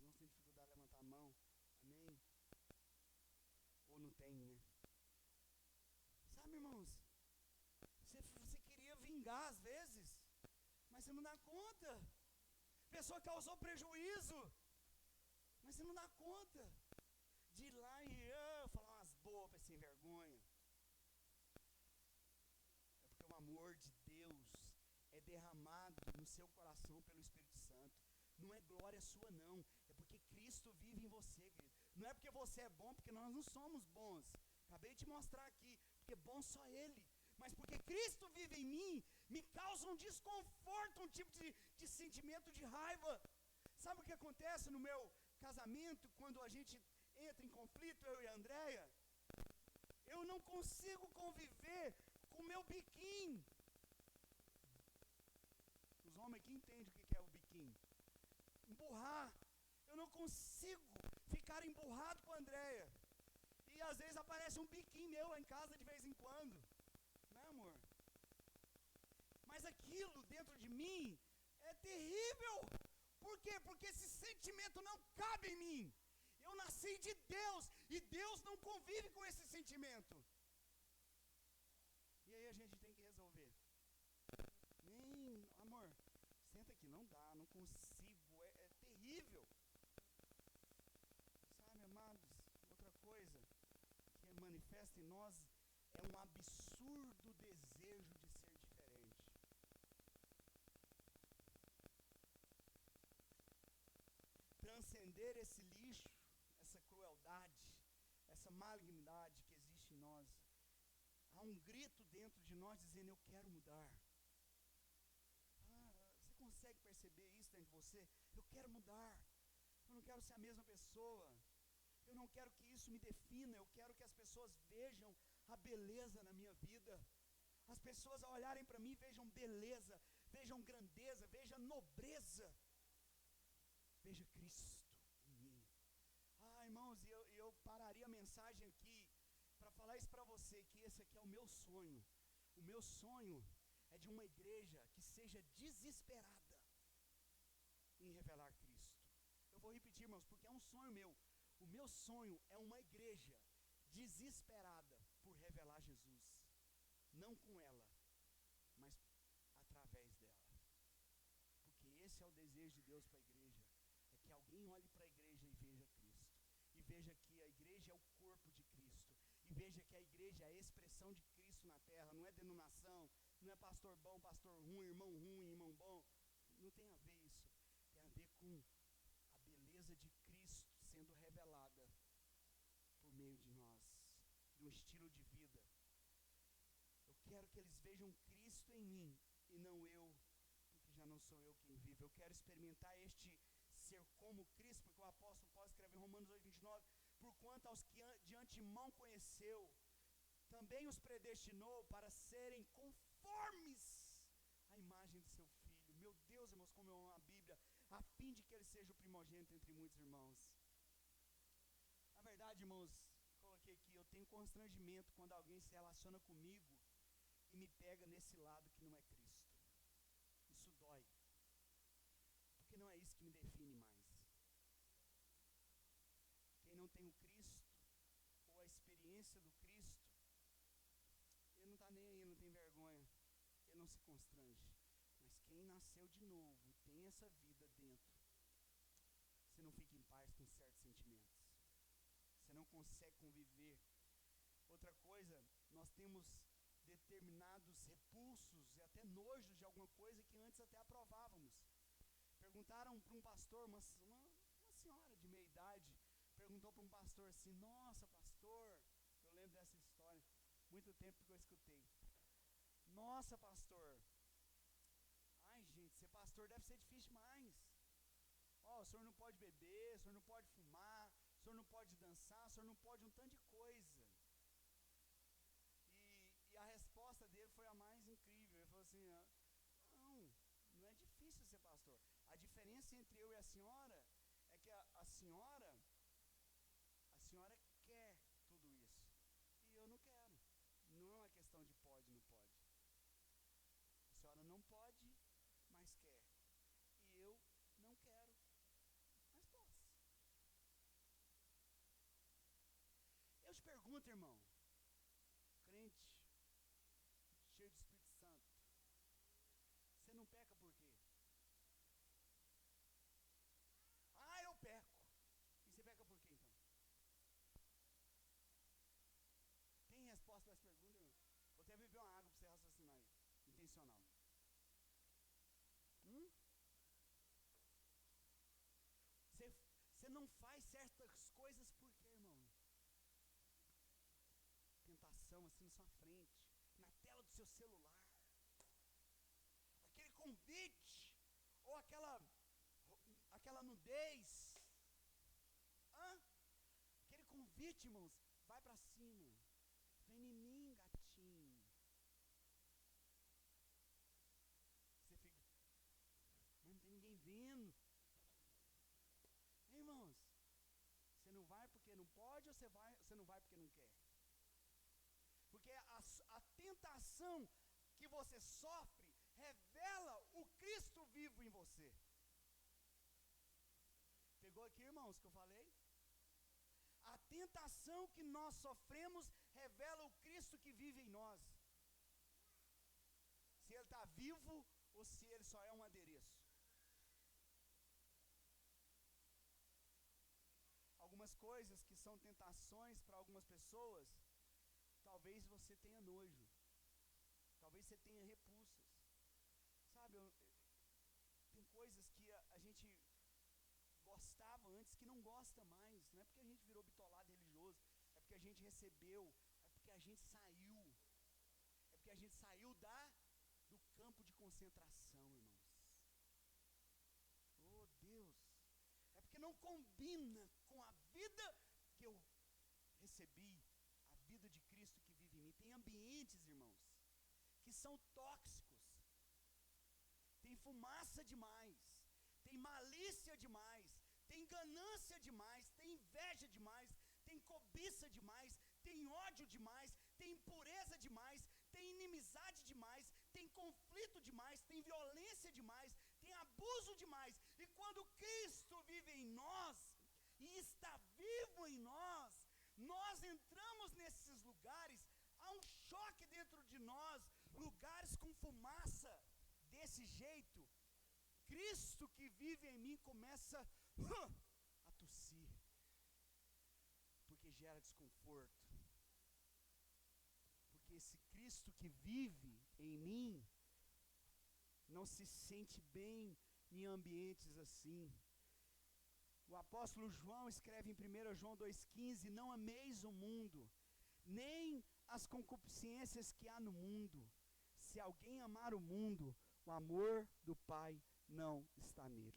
Não tem dificuldade de levantar a mão. Amém? Ou não tem, né? Sabe, irmãos? Você queria vingar às vezes, mas você não dá conta. A pessoa causou prejuízo, mas você não dá conta de ir lá e falar umas bobas sem vergonha. É porque o amor de Deus é derramado no seu coração pelo Espírito Santo. Não é glória sua não, é porque Cristo vive em você, querido. Não é porque você é bom, porque nós não somos bons. Acabei de te mostrar aqui, porque é bom só Ele. Mas porque Cristo vive em mim, me causa um desconforto, um tipo de sentimento de raiva. Sabe o que acontece no meu casamento, quando a gente entra em conflito, eu e a Andréia? Eu não consigo conviver com o meu biquinho. Os homens aqui entendem o que é o biquinho. Emburrar. Eu não consigo ficar emburrado com a Andréia. E às vezes aparece um biquinho meu lá em casa de vez em quando. Né, amor? Mas aquilo dentro de mim é terrível. Por quê? Porque esse sentimento não cabe em mim. Eu nasci de Deus e Deus não convive com esse sentimento. E aí a gente tem que resolver. Amor, senta aqui, não dá, não consigo, é terrível. Sabe, amados, outra coisa que manifesta em nós é um absurdo desejo de ser diferente. Transcender esse lixo, essa crueldade, essa malignidade que existe em nós. Há um grito dentro de nós dizendo, eu quero mudar. Você consegue perceber isso dentro de você? Eu quero mudar. Eu não quero ser a mesma pessoa. Eu não quero que isso me defina. Eu quero que as pessoas vejam a beleza na minha vida. As pessoas ao olharem para mim vejam beleza, vejam grandeza, vejam nobreza. Veja Cristo em mim. Irmãos, eu pararia a mensagem aqui para falar isso para você, que esse aqui é o meu sonho. O meu sonho é de uma igreja que seja desesperada em revelar Cristo. Eu vou repetir, irmãos, porque é um sonho meu. O meu sonho é uma igreja desesperada por revelar Jesus. Não com ela, mas através dela. Porque esse é o desejo de Deus para a igreja. É que alguém olhe para a igreja e veja Cristo. E veja que a igreja é o corpo de Cristo. E veja que a igreja é a expressão de Cristo na terra. Não é denominação, não é pastor bom, pastor ruim, irmão bom. Não tem a ver isso. Tem a ver com a beleza de Cristo sendo revelada por meio de nós, de um estilo de vida. Eu quero que eles vejam Cristo em mim e não eu, porque já não sou eu quem vive. Eu quero experimentar este ser como Cristo, porque o apóstolo Paulo escreve em Romanos 8:29, porquanto aos que de antemão conheceu, também os predestinou para serem conformes à imagem de seu Filho. Meu Deus, irmãos, como eu amo a Bíblia, a fim de que ele seja o primogênito entre muitos irmãos. Na verdade, irmãos, coloquei aqui, eu tenho constrangimento quando alguém se relaciona comigo e me pega nesse lado que não é Cristo. Isso dói. Porque não é isso que me define mais. Quem não tem o Cristo, ou a experiência do Cristo, ele não está nem aí, não tem vergonha, ele não se constrange. Mas quem nasceu de novo e tem essa vida dentro, você não fica em paz com certos sentimentos. Você não consegue conviver. Outra coisa, nós temos determinados repulsos e até nojos de alguma coisa que antes até aprovávamos. Perguntaram para um pastor, uma senhora de meia idade, perguntou para um pastor assim, nossa pastor, eu lembro dessa história, muito tempo que eu escutei. Nossa pastor, ai gente, ser pastor deve ser difícil demais. O senhor não pode beber, o senhor não pode fumar, o senhor não pode dançar, o senhor não pode um tanto de coisa. E a resposta dele foi a mais incrível. Ele falou assim, não é difícil ser pastor. A diferença entre eu e a senhora é que a senhora quer tudo isso. E eu não quero. Não é uma questão de pode ou não pode. A senhora não pode, mas quer. E eu não quero, mas posso. Eu te pergunto, irmão, crente, cheio do Espírito Santo, você não peca por quê? Ah, eu peco. E você peca por quê, então? Tem resposta para essa pergunta, irmão? Vou até beber uma água para você raciocinar aí. Intencional. Você não faz certas coisas por quê, irmão? Tentação assim na sua frente, na tela do seu celular. Aquele convite, ou aquela nudez. Aquele convite, irmãos, vai para cima. Vem em mim, gatinho. Você fica, mas não tem ninguém vendo. Irmãos, você não vai porque não pode, ou você não vai porque não quer? Porque a tentação que você sofre revela o Cristo vivo em você. Pegou aqui, irmãos, que eu falei? A tentação que nós sofremos revela o Cristo que vive em nós. Se ele está vivo ou se ele só é um adereço. Algumas coisas que são tentações para algumas pessoas, talvez você tenha nojo, talvez você tenha repulsas. Sabe, tem coisas que a gente gostava antes que não gosta mais. Não é porque a gente virou bitolado religioso, é porque a gente recebeu, é porque a gente saiu, é porque a gente saiu do campo de concentração, irmãos. Oh Deus, é porque não combina com a vida que eu recebi, a vida de Cristo que vive em mim. Tem ambientes, irmãos, que são tóxicos, tem fumaça demais, tem malícia demais, tem ganância demais, tem inveja demais, tem cobiça demais, tem ódio demais, tem impureza demais, tem inimizade demais, tem conflito demais, tem violência demais, tem abuso demais. E quando Cristo vive em nós e está vivo em nós, nós entramos nesses lugares, há um choque dentro de nós, lugares com fumaça desse jeito. Cristo que vive em mim começa a tossir, porque gera desconforto. Porque esse Cristo que vive em mim não se sente bem em ambientes assim. O apóstolo João escreve em 1 João 2,15: não ameis o mundo, nem as concupiscências que há no mundo. Se alguém amar o mundo, o amor do Pai não está nele.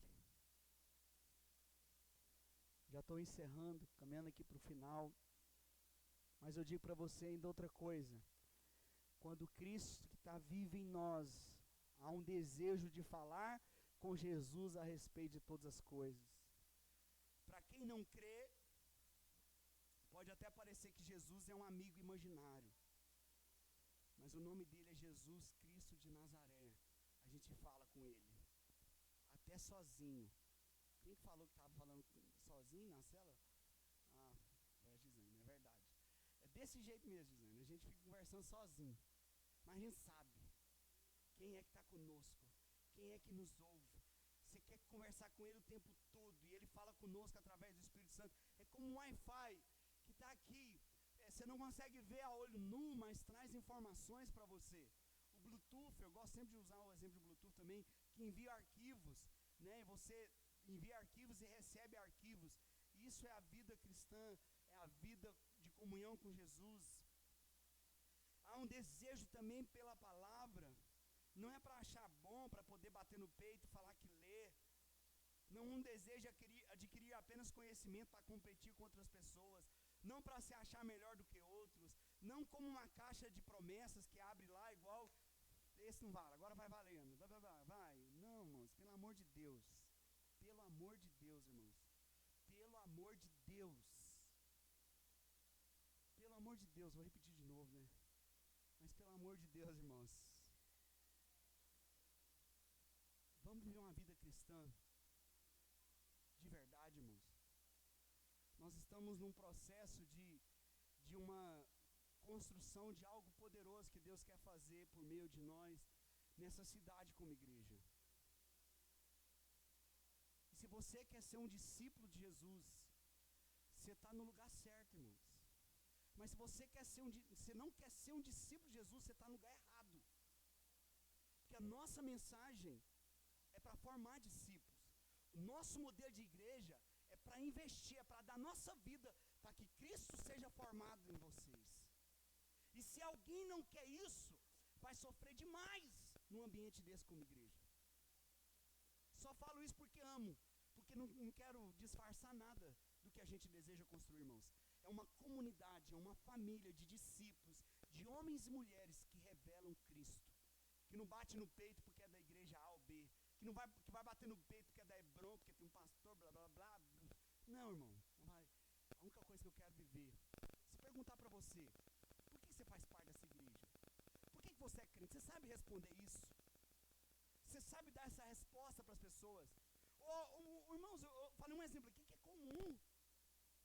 Já estou encerrando, caminhando aqui para o final. Mas eu digo para você ainda outra coisa. Quando Cristo que está vivo em nós, há um desejo de falar com Jesus a respeito de todas as coisas. Para quem não crê, pode até parecer que Jesus é um amigo imaginário. Mas o nome dele é Jesus Cristo de Nazaré. A gente fala com ele, até sozinho. Quem falou que estava falando sozinho na cela? Ah, foi a Gisane, é verdade. É desse jeito mesmo, Gisane. A gente fica conversando sozinho. Mas a gente sabe quem é que está conosco, quem é que nos ouve. Você quer conversar com ele o tempo todo e ele fala conosco através do Espírito Santo. É como um Wi-Fi que está aqui. Você não consegue ver a olho nu, mas traz informações para você. O Bluetooth, eu gosto sempre de usar o exemplo do Bluetooth também, que envia arquivos, né? Você envia arquivos e recebe arquivos. Isso é a vida cristã, é a vida de comunhão com Jesus. Há um desejo também pela palavra. Não é para achar bom, para poder bater no peito, falar que lê. Não um desejo adquirir apenas conhecimento para competir com outras pessoas. Não para se achar melhor do que outros. Não como uma caixa de promessas que abre lá igual, esse não vale, agora vai valendo. Vai. Não, irmãos, pelo amor de Deus. Pelo amor de Deus, irmãos. Pelo amor de Deus. Pelo amor de Deus, vou repetir de novo, né? Mas pelo amor de Deus, irmãos. vamos viver uma vida cristã de verdade, irmãos. Nós estamos num processo de uma construção de algo poderoso que Deus quer fazer por meio de nós nessa cidade como igreja. E se você quer ser um discípulo de Jesus, você está no lugar certo, irmãos. Mas se você não quer ser um discípulo de Jesus, você está no lugar errado. Porque a nossa mensagem é para formar discípulos. O nosso modelo de igreja é para investir, é para dar nossa vida para que Cristo seja formado em vocês. E se alguém não quer isso, vai sofrer demais num ambiente desse como igreja. Só falo isso porque amo, porque não quero disfarçar nada do que a gente deseja construir, irmãos. É uma comunidade, é uma família de discípulos, de homens e mulheres que revelam Cristo. Que não bate no peito porque é da igreja A ou B, que vai bater no peito porque é da Hebron, porque tem um pastor, blá blá blá. Não, irmão, não vai. A única coisa que eu quero viver, se perguntar para você, por que você faz parte dessa igreja? Por que você é crente? Você sabe responder isso? Você sabe dar essa resposta para as pessoas? Irmãos, eu falei um exemplo aqui que é comum.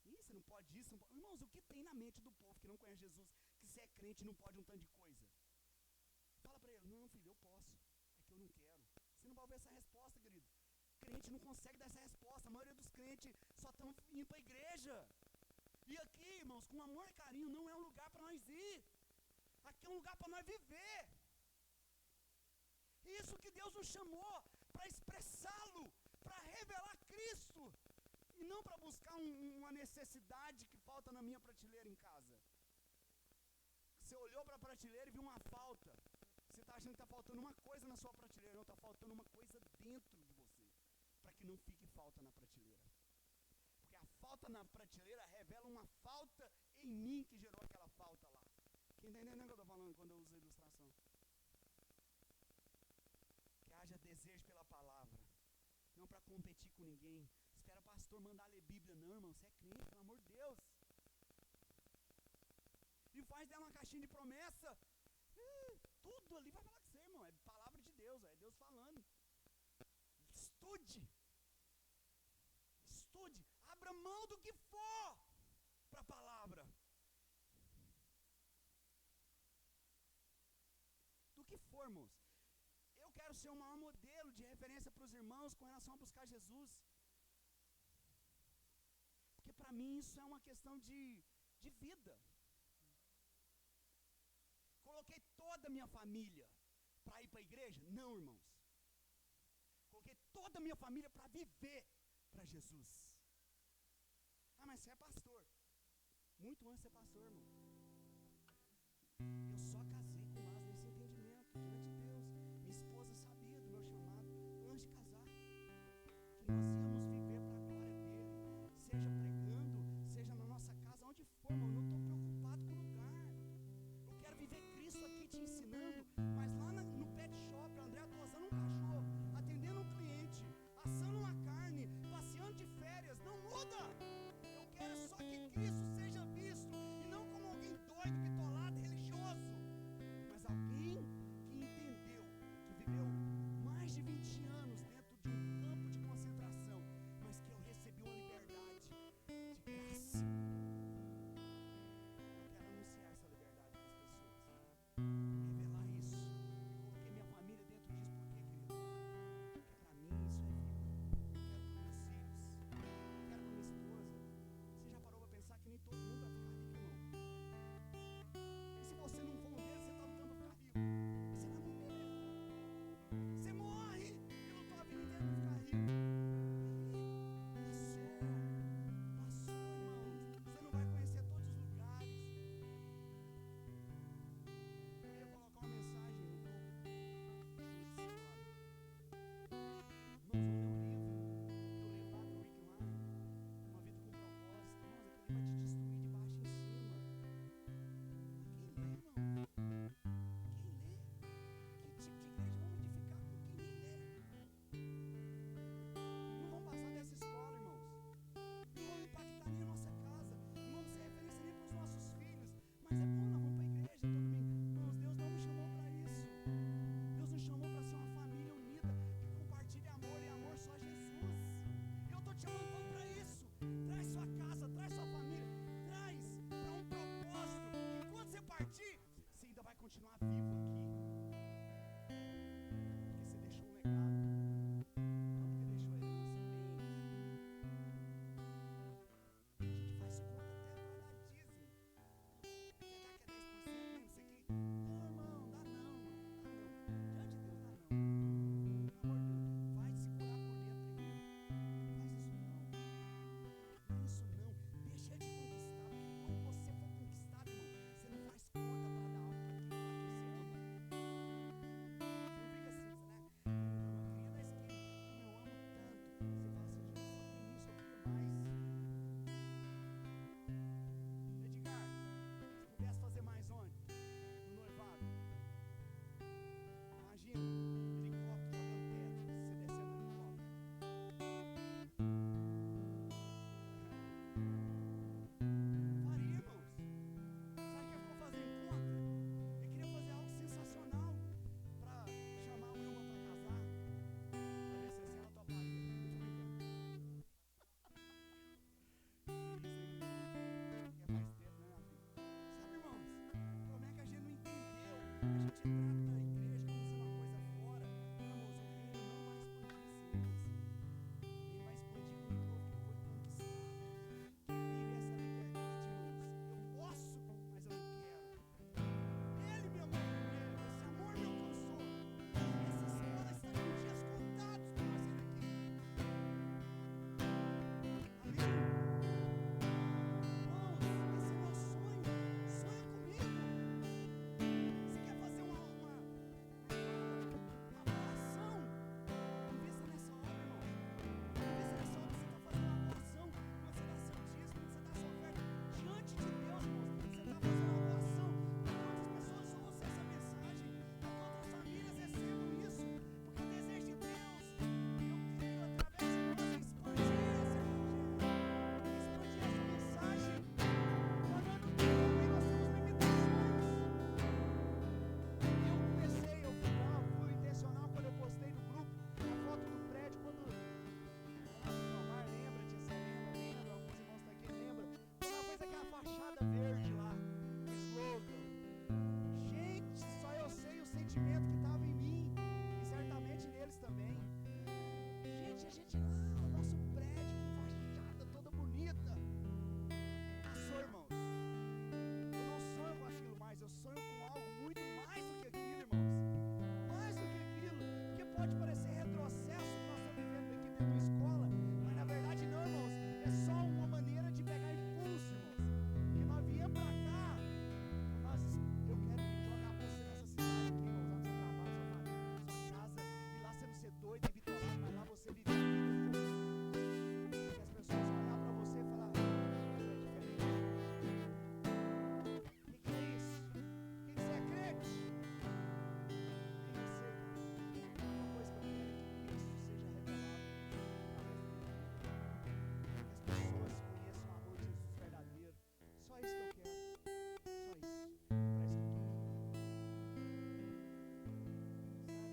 Você não pode isso, não pode. Irmãos, o que tem na mente do povo que não conhece Jesus, que você é crente e não pode um tanto de coisa? Fala para ele, não filho, eu posso, é que eu não quero. Você não vai ouvir essa resposta, querido. Crente não consegue dar essa resposta, a maioria dos crentes só estão indo para a igreja. E aqui, irmãos, com amor e carinho, não é um lugar para nós ir. Aqui é um lugar para nós viver. Isso que Deus nos chamou, para expressá-lo, para revelar Cristo. E não para buscar uma necessidade que falta na minha prateleira em casa. Você olhou para a prateleira e viu uma falta. Você está achando que está faltando uma coisa na sua prateleira. Não, está faltando uma coisa dentro de você. Para que não fique falta na prateleira. Porque a falta na prateleira revela uma falta em mim que gerou aquela falta lá. Quem está entendendo o que eu estou falando quando eu uso a ilustração? Que haja desejo pela palavra. Não para competir com ninguém. Espera pastor mandar ler Bíblia. Não, irmão, você é crente, pelo amor de Deus. E faz dela uma caixinha de promessa. Tudo ali vai falar com você, irmão. É palavra de Deus, é Deus falando. Estude. Abra mão do que for para a palavra. Do que for, irmãos. Eu quero ser o maior modelo de referência para os irmãos com relação a buscar Jesus. Porque para mim isso é uma questão de vida. Coloquei toda a minha família para ir para a igreja? Não, irmãos. Coloquei toda a minha família para viver para Jesus. Mas você é pastor. Muito antes de ser pastor, irmão. Eu só casei com base nesse entendimento diante de Deus. Minha esposa sabia do meu chamado antes de casar. Que nós íamos viver para a glória dele. Seja pregando, seja na nossa casa, onde for, irmão. Eu não estou preocupado com o lugar. Eu quero viver Cristo aqui te ensinando. Mas lá no pet shop, o André tosando um cachorro, atendendo um cliente, assando uma carne, passeando de férias. Não muda! Eu quero só que Cristo seja visto e não como alguém doido, bitolado, religioso. continuar vivo aqui. Porque você deixou um legado. Não porque deixou a herança. A gente faz conta até para dar dízimo. Quer dar que é 10% mesmo? Isso aqui. Não, irmão, dá não, irmão. Dá não. Diante de Deus, dá não. Pelo amor de Deus. Vai se curar por dentro primeiro. Faz isso não. Isso não. Deixa de conquistar. Porque quando você for conquistado, irmão, você não faz conta para dar algo para quem você ama. Você não fica assim, né? Eu queria dar isso aqui, como eu amo tanto. Você fala assim, gente, só tem isso, eu queria mais. Edgar, se pudesse fazer mais onde? No noivado. Imagina, helicóptero jogando teto, você descendo no helicóptero. Faria, irmãos. Sabe o que eu vou fazer em conta? Eu queria fazer algo sensacional para chamar a Wilma para casar. Para ver se assim ela toparia. Tô brincando. Isso aí, quer mais tempo, né, minha filha? Sabe, irmãos, como é que a gente não entendeu? A gente trata a igreja como sendo uma coisa fora. Não, irmãos, o reino não vai expandir sem você. Ele vai expandir com o povo que foi conquistado. Quem vive essa liberdade, irmãos, eu posso, mas eu não quero. Ele me amou primeiro, esse amor me alcançou. Essa semana está com dias contados para nós sair daqui. Amém? Irmãos, esse é o meu sonho. Sonha comigo. Você quer fazer uma ação? Invista nessa obra, irmão. Invista nessa obra. Você está fazendo uma ação quando você dá seu dízimo, quando você dá sua oferta diante de Deus, irmãos. Você está fazendo uma ação para que outras pessoas ouçam essa mensagem, para que outras famílias recebam isso. Porque o desejo de Deus, eu creio, através de nós, é expandir esse evangelho, expandir essa mensagem. Pagando tudo também, nós temos limitações. Eu fui intencional quando eu postei no grupo a foto do prédio, quando o Omar lembra disso, lembra, alguns irmãos estão aqui, lembra? Quando ela fez aquela fachada verde lá, o slogan. Gente, só eu sei o sentimento que estava em mim, e certamente neles também. Gente, a gente lá, o nosso prédio com fachada toda bonita. Passou, irmãos. Eu não sonho com aquilo mais, eu sonho com algo muito mais do que aquilo, irmãos. Mais do que aquilo, porque pode parecer retrocesso que nós estamos vivendo aqui dentro da escola, mas na verdade não, irmãos. É só uma maneira de pegar impulso, irmãos. Porque nós viemos pra cá, eu quero jogar você nessa cidade aqui, irmãos, onde você trabalha, sua família, sua casa, e lá você não ser doido e bitolado, mas lá você vive a vida, irmãos. E as pessoas vão olhar pra você e falar, é diferente. O que é isso? O que você é crente? Nem eu sei, cara. Uma coisa que eu quero é que Cristo seja revelado através da minha vida. Que as pessoas conheçam o amor de Jesus verdadeiro. Só isso que eu quero. Só isso. Para isso que eu tô aqui.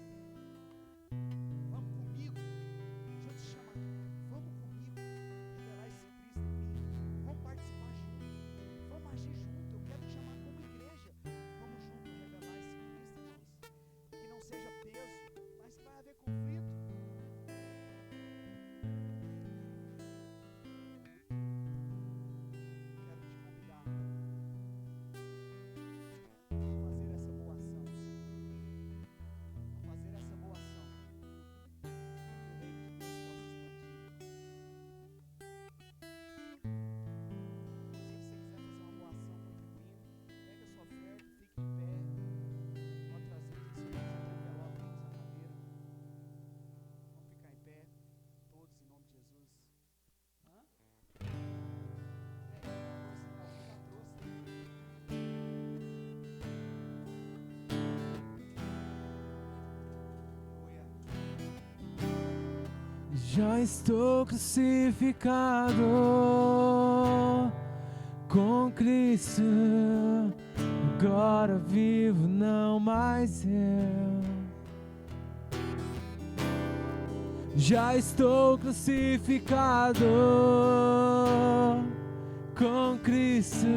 Sabe? Vamos comigo. Deixa eu te chamar. Vamos comigo. Revelar esse Cristo em mim. Vamos participar junto. Vamos agir junto. Eu quero te chamar como igreja. Vamos junto revelar esse Cristo, irmãos. Que não seja peso, mas que vai haver conflito. Quero te convidar a fazer essa boa ação. A fazer essa boa ação. O reino de Deus possa expandir. Inclusive, se você quiser fazer uma boa ação contribuindo, pega a sua oferta, fique de pé. Pode trazer aqui seu envelope aí na sua cadeira. Vamos ficar em pé, todos em nome de Jesus. Hã? Já trouxe. Aleluia. Já estou crucificado com Cristo, agora vivo, não mais eu. Já estou crucificado com Cristo,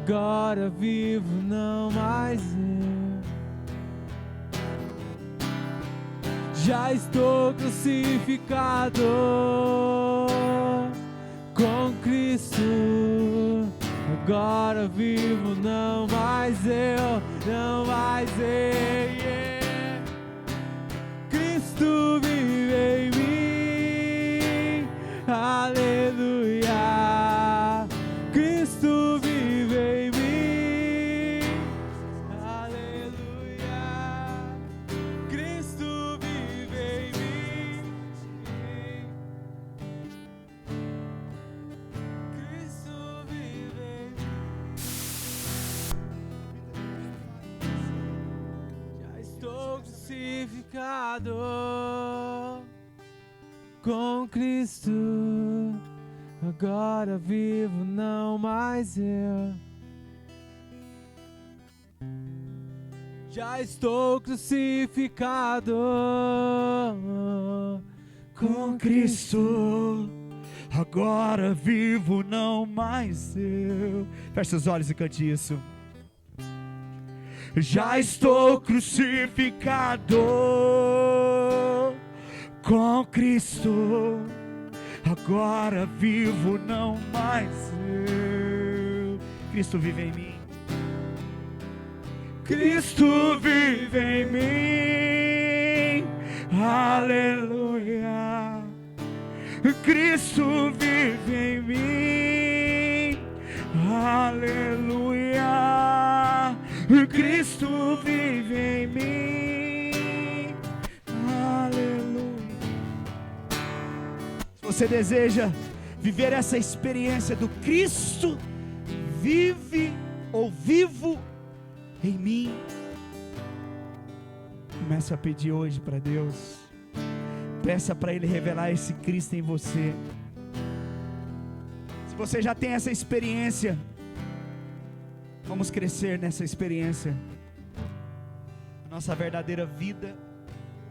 agora vivo não mais eu. Já estou crucificado com Cristo. Agora vivo não mais eu, não mais eu. Yeah. Cristo vive em mim. Aleluia. Cristo vive em mim. Aleluia. Cristo vive em mim. Cristo vive em mim. Já estou crucificado com Cristo. Agora vivo não mais eu. Já estou crucificado Com Cristo, agora vivo não mais eu. Feche os olhos e cante isso. Já estou crucificado com Cristo, agora vivo não mais eu. Cristo vive em mim. Cristo vive em mim. Aleluia. Cristo vive em mim. Aleluia. Cristo vive em mim. Aleluia. Se você deseja viver essa experiência do Cristo vive ou vivo em mim, comece a pedir hoje para Deus. Peça para Ele revelar esse Cristo em você. Se você já tem essa experiência, vamos crescer nessa experiência. A nossa verdadeira vida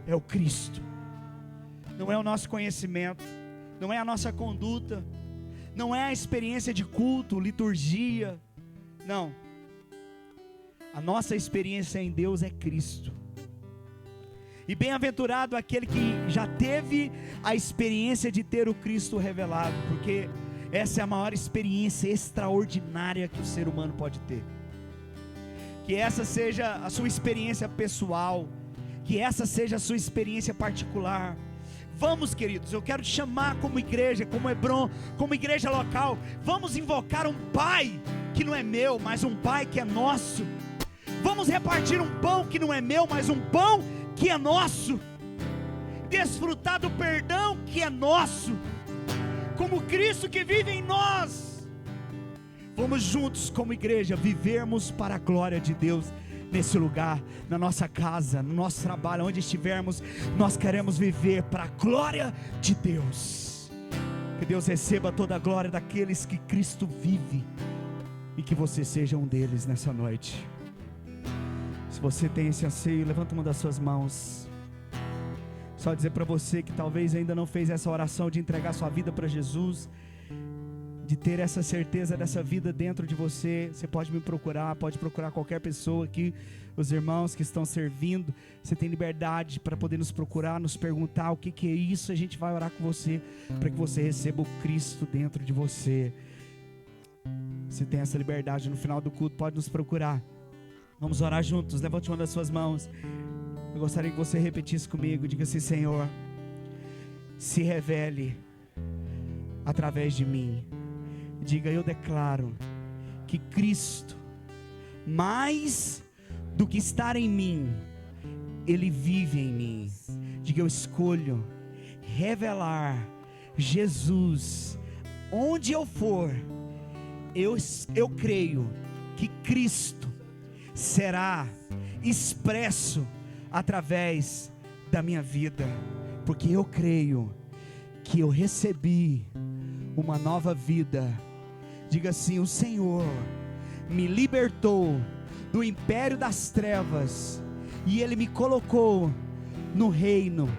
é o Cristo. Não é o nosso conhecimento, não é a nossa conduta, não é a experiência de culto, liturgia. Não. A nossa experiência em Deus é Cristo. E bem-aventurado aquele que já teve a experiência de ter o Cristo revelado, porque essa é a maior experiência extraordinária que o ser humano pode ter. Que essa seja a sua experiência pessoal, que essa seja a sua experiência particular. Vamos, queridos, eu quero te chamar como igreja, como Hebron, como igreja local. Vamos invocar um Pai que não é meu, mas um Pai que é nosso. Vamos repartir um pão que não é meu, mas um pão que é nosso. Desfrutar do perdão que é nosso, como Cristo que vive em nós. Vamos juntos como igreja vivermos para a glória de Deus nesse lugar, na nossa casa, no nosso trabalho, onde estivermos. Nós queremos viver para a glória de Deus. Que Deus receba toda a glória daqueles que Cristo vive, e que você seja um deles nessa noite. Se você tem esse anseio, levanta uma das suas mãos. Só dizer para você que talvez ainda não fez essa oração de entregar sua vida para Jesus, de ter essa certeza dessa vida dentro de você. Você pode me procurar, pode procurar qualquer pessoa aqui, os irmãos que estão servindo. Você tem liberdade para poder nos procurar, nos perguntar o que é isso. A gente vai orar com você, para que você receba o Cristo dentro de você. Você tem essa liberdade. No final do culto pode nos procurar. Vamos orar juntos. Levante uma das suas mãos. Eu gostaria que você repetisse comigo. Diga assim: Senhor, se revele através de mim. Diga: eu declaro que Cristo, mais do que estar em mim, Ele vive em mim. Diga: eu escolho revelar Jesus onde eu for. Eu creio que Cristo será expresso através da minha vida, porque eu creio que eu recebi uma nova vida. Diga assim: o Senhor me libertou do império das trevas e Ele me colocou no reino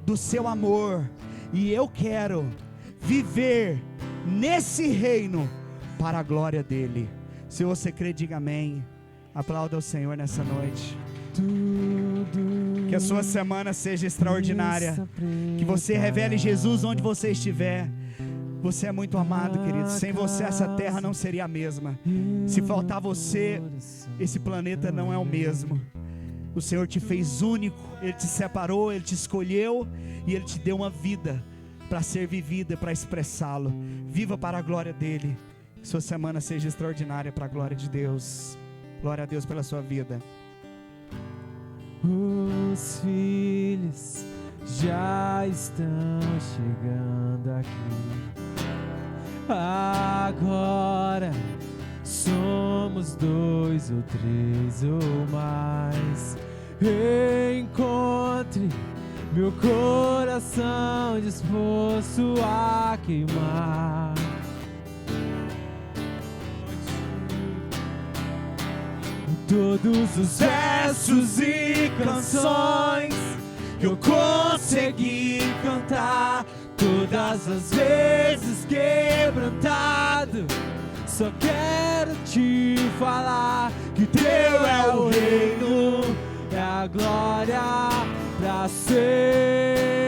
do seu amor, e eu quero viver nesse reino para a glória dEle. Se você crê, diga amém. Aplauda o Senhor nessa noite. Que a sua semana seja extraordinária. Que você revele Jesus onde você estiver. Você é muito amado, querido. Sem você essa terra não seria a mesma. Se faltar você, esse planeta não é o mesmo. O Senhor te fez único. Ele te separou, Ele te escolheu e Ele te deu uma vida para ser vivida, para expressá-lo. Viva para a glória dEle. Que sua semana seja extraordinária para a glória de Deus. Glória a Deus pela sua vida. Os filhos já estão chegando aqui. Agora somos 2 ou 3 ou mais. Encontre meu coração disposto a queimar. Todos os versos e canções que eu consegui cantar, todas as vezes quebrantado, só quero te falar que teu é o reino, é a glória pra sempre.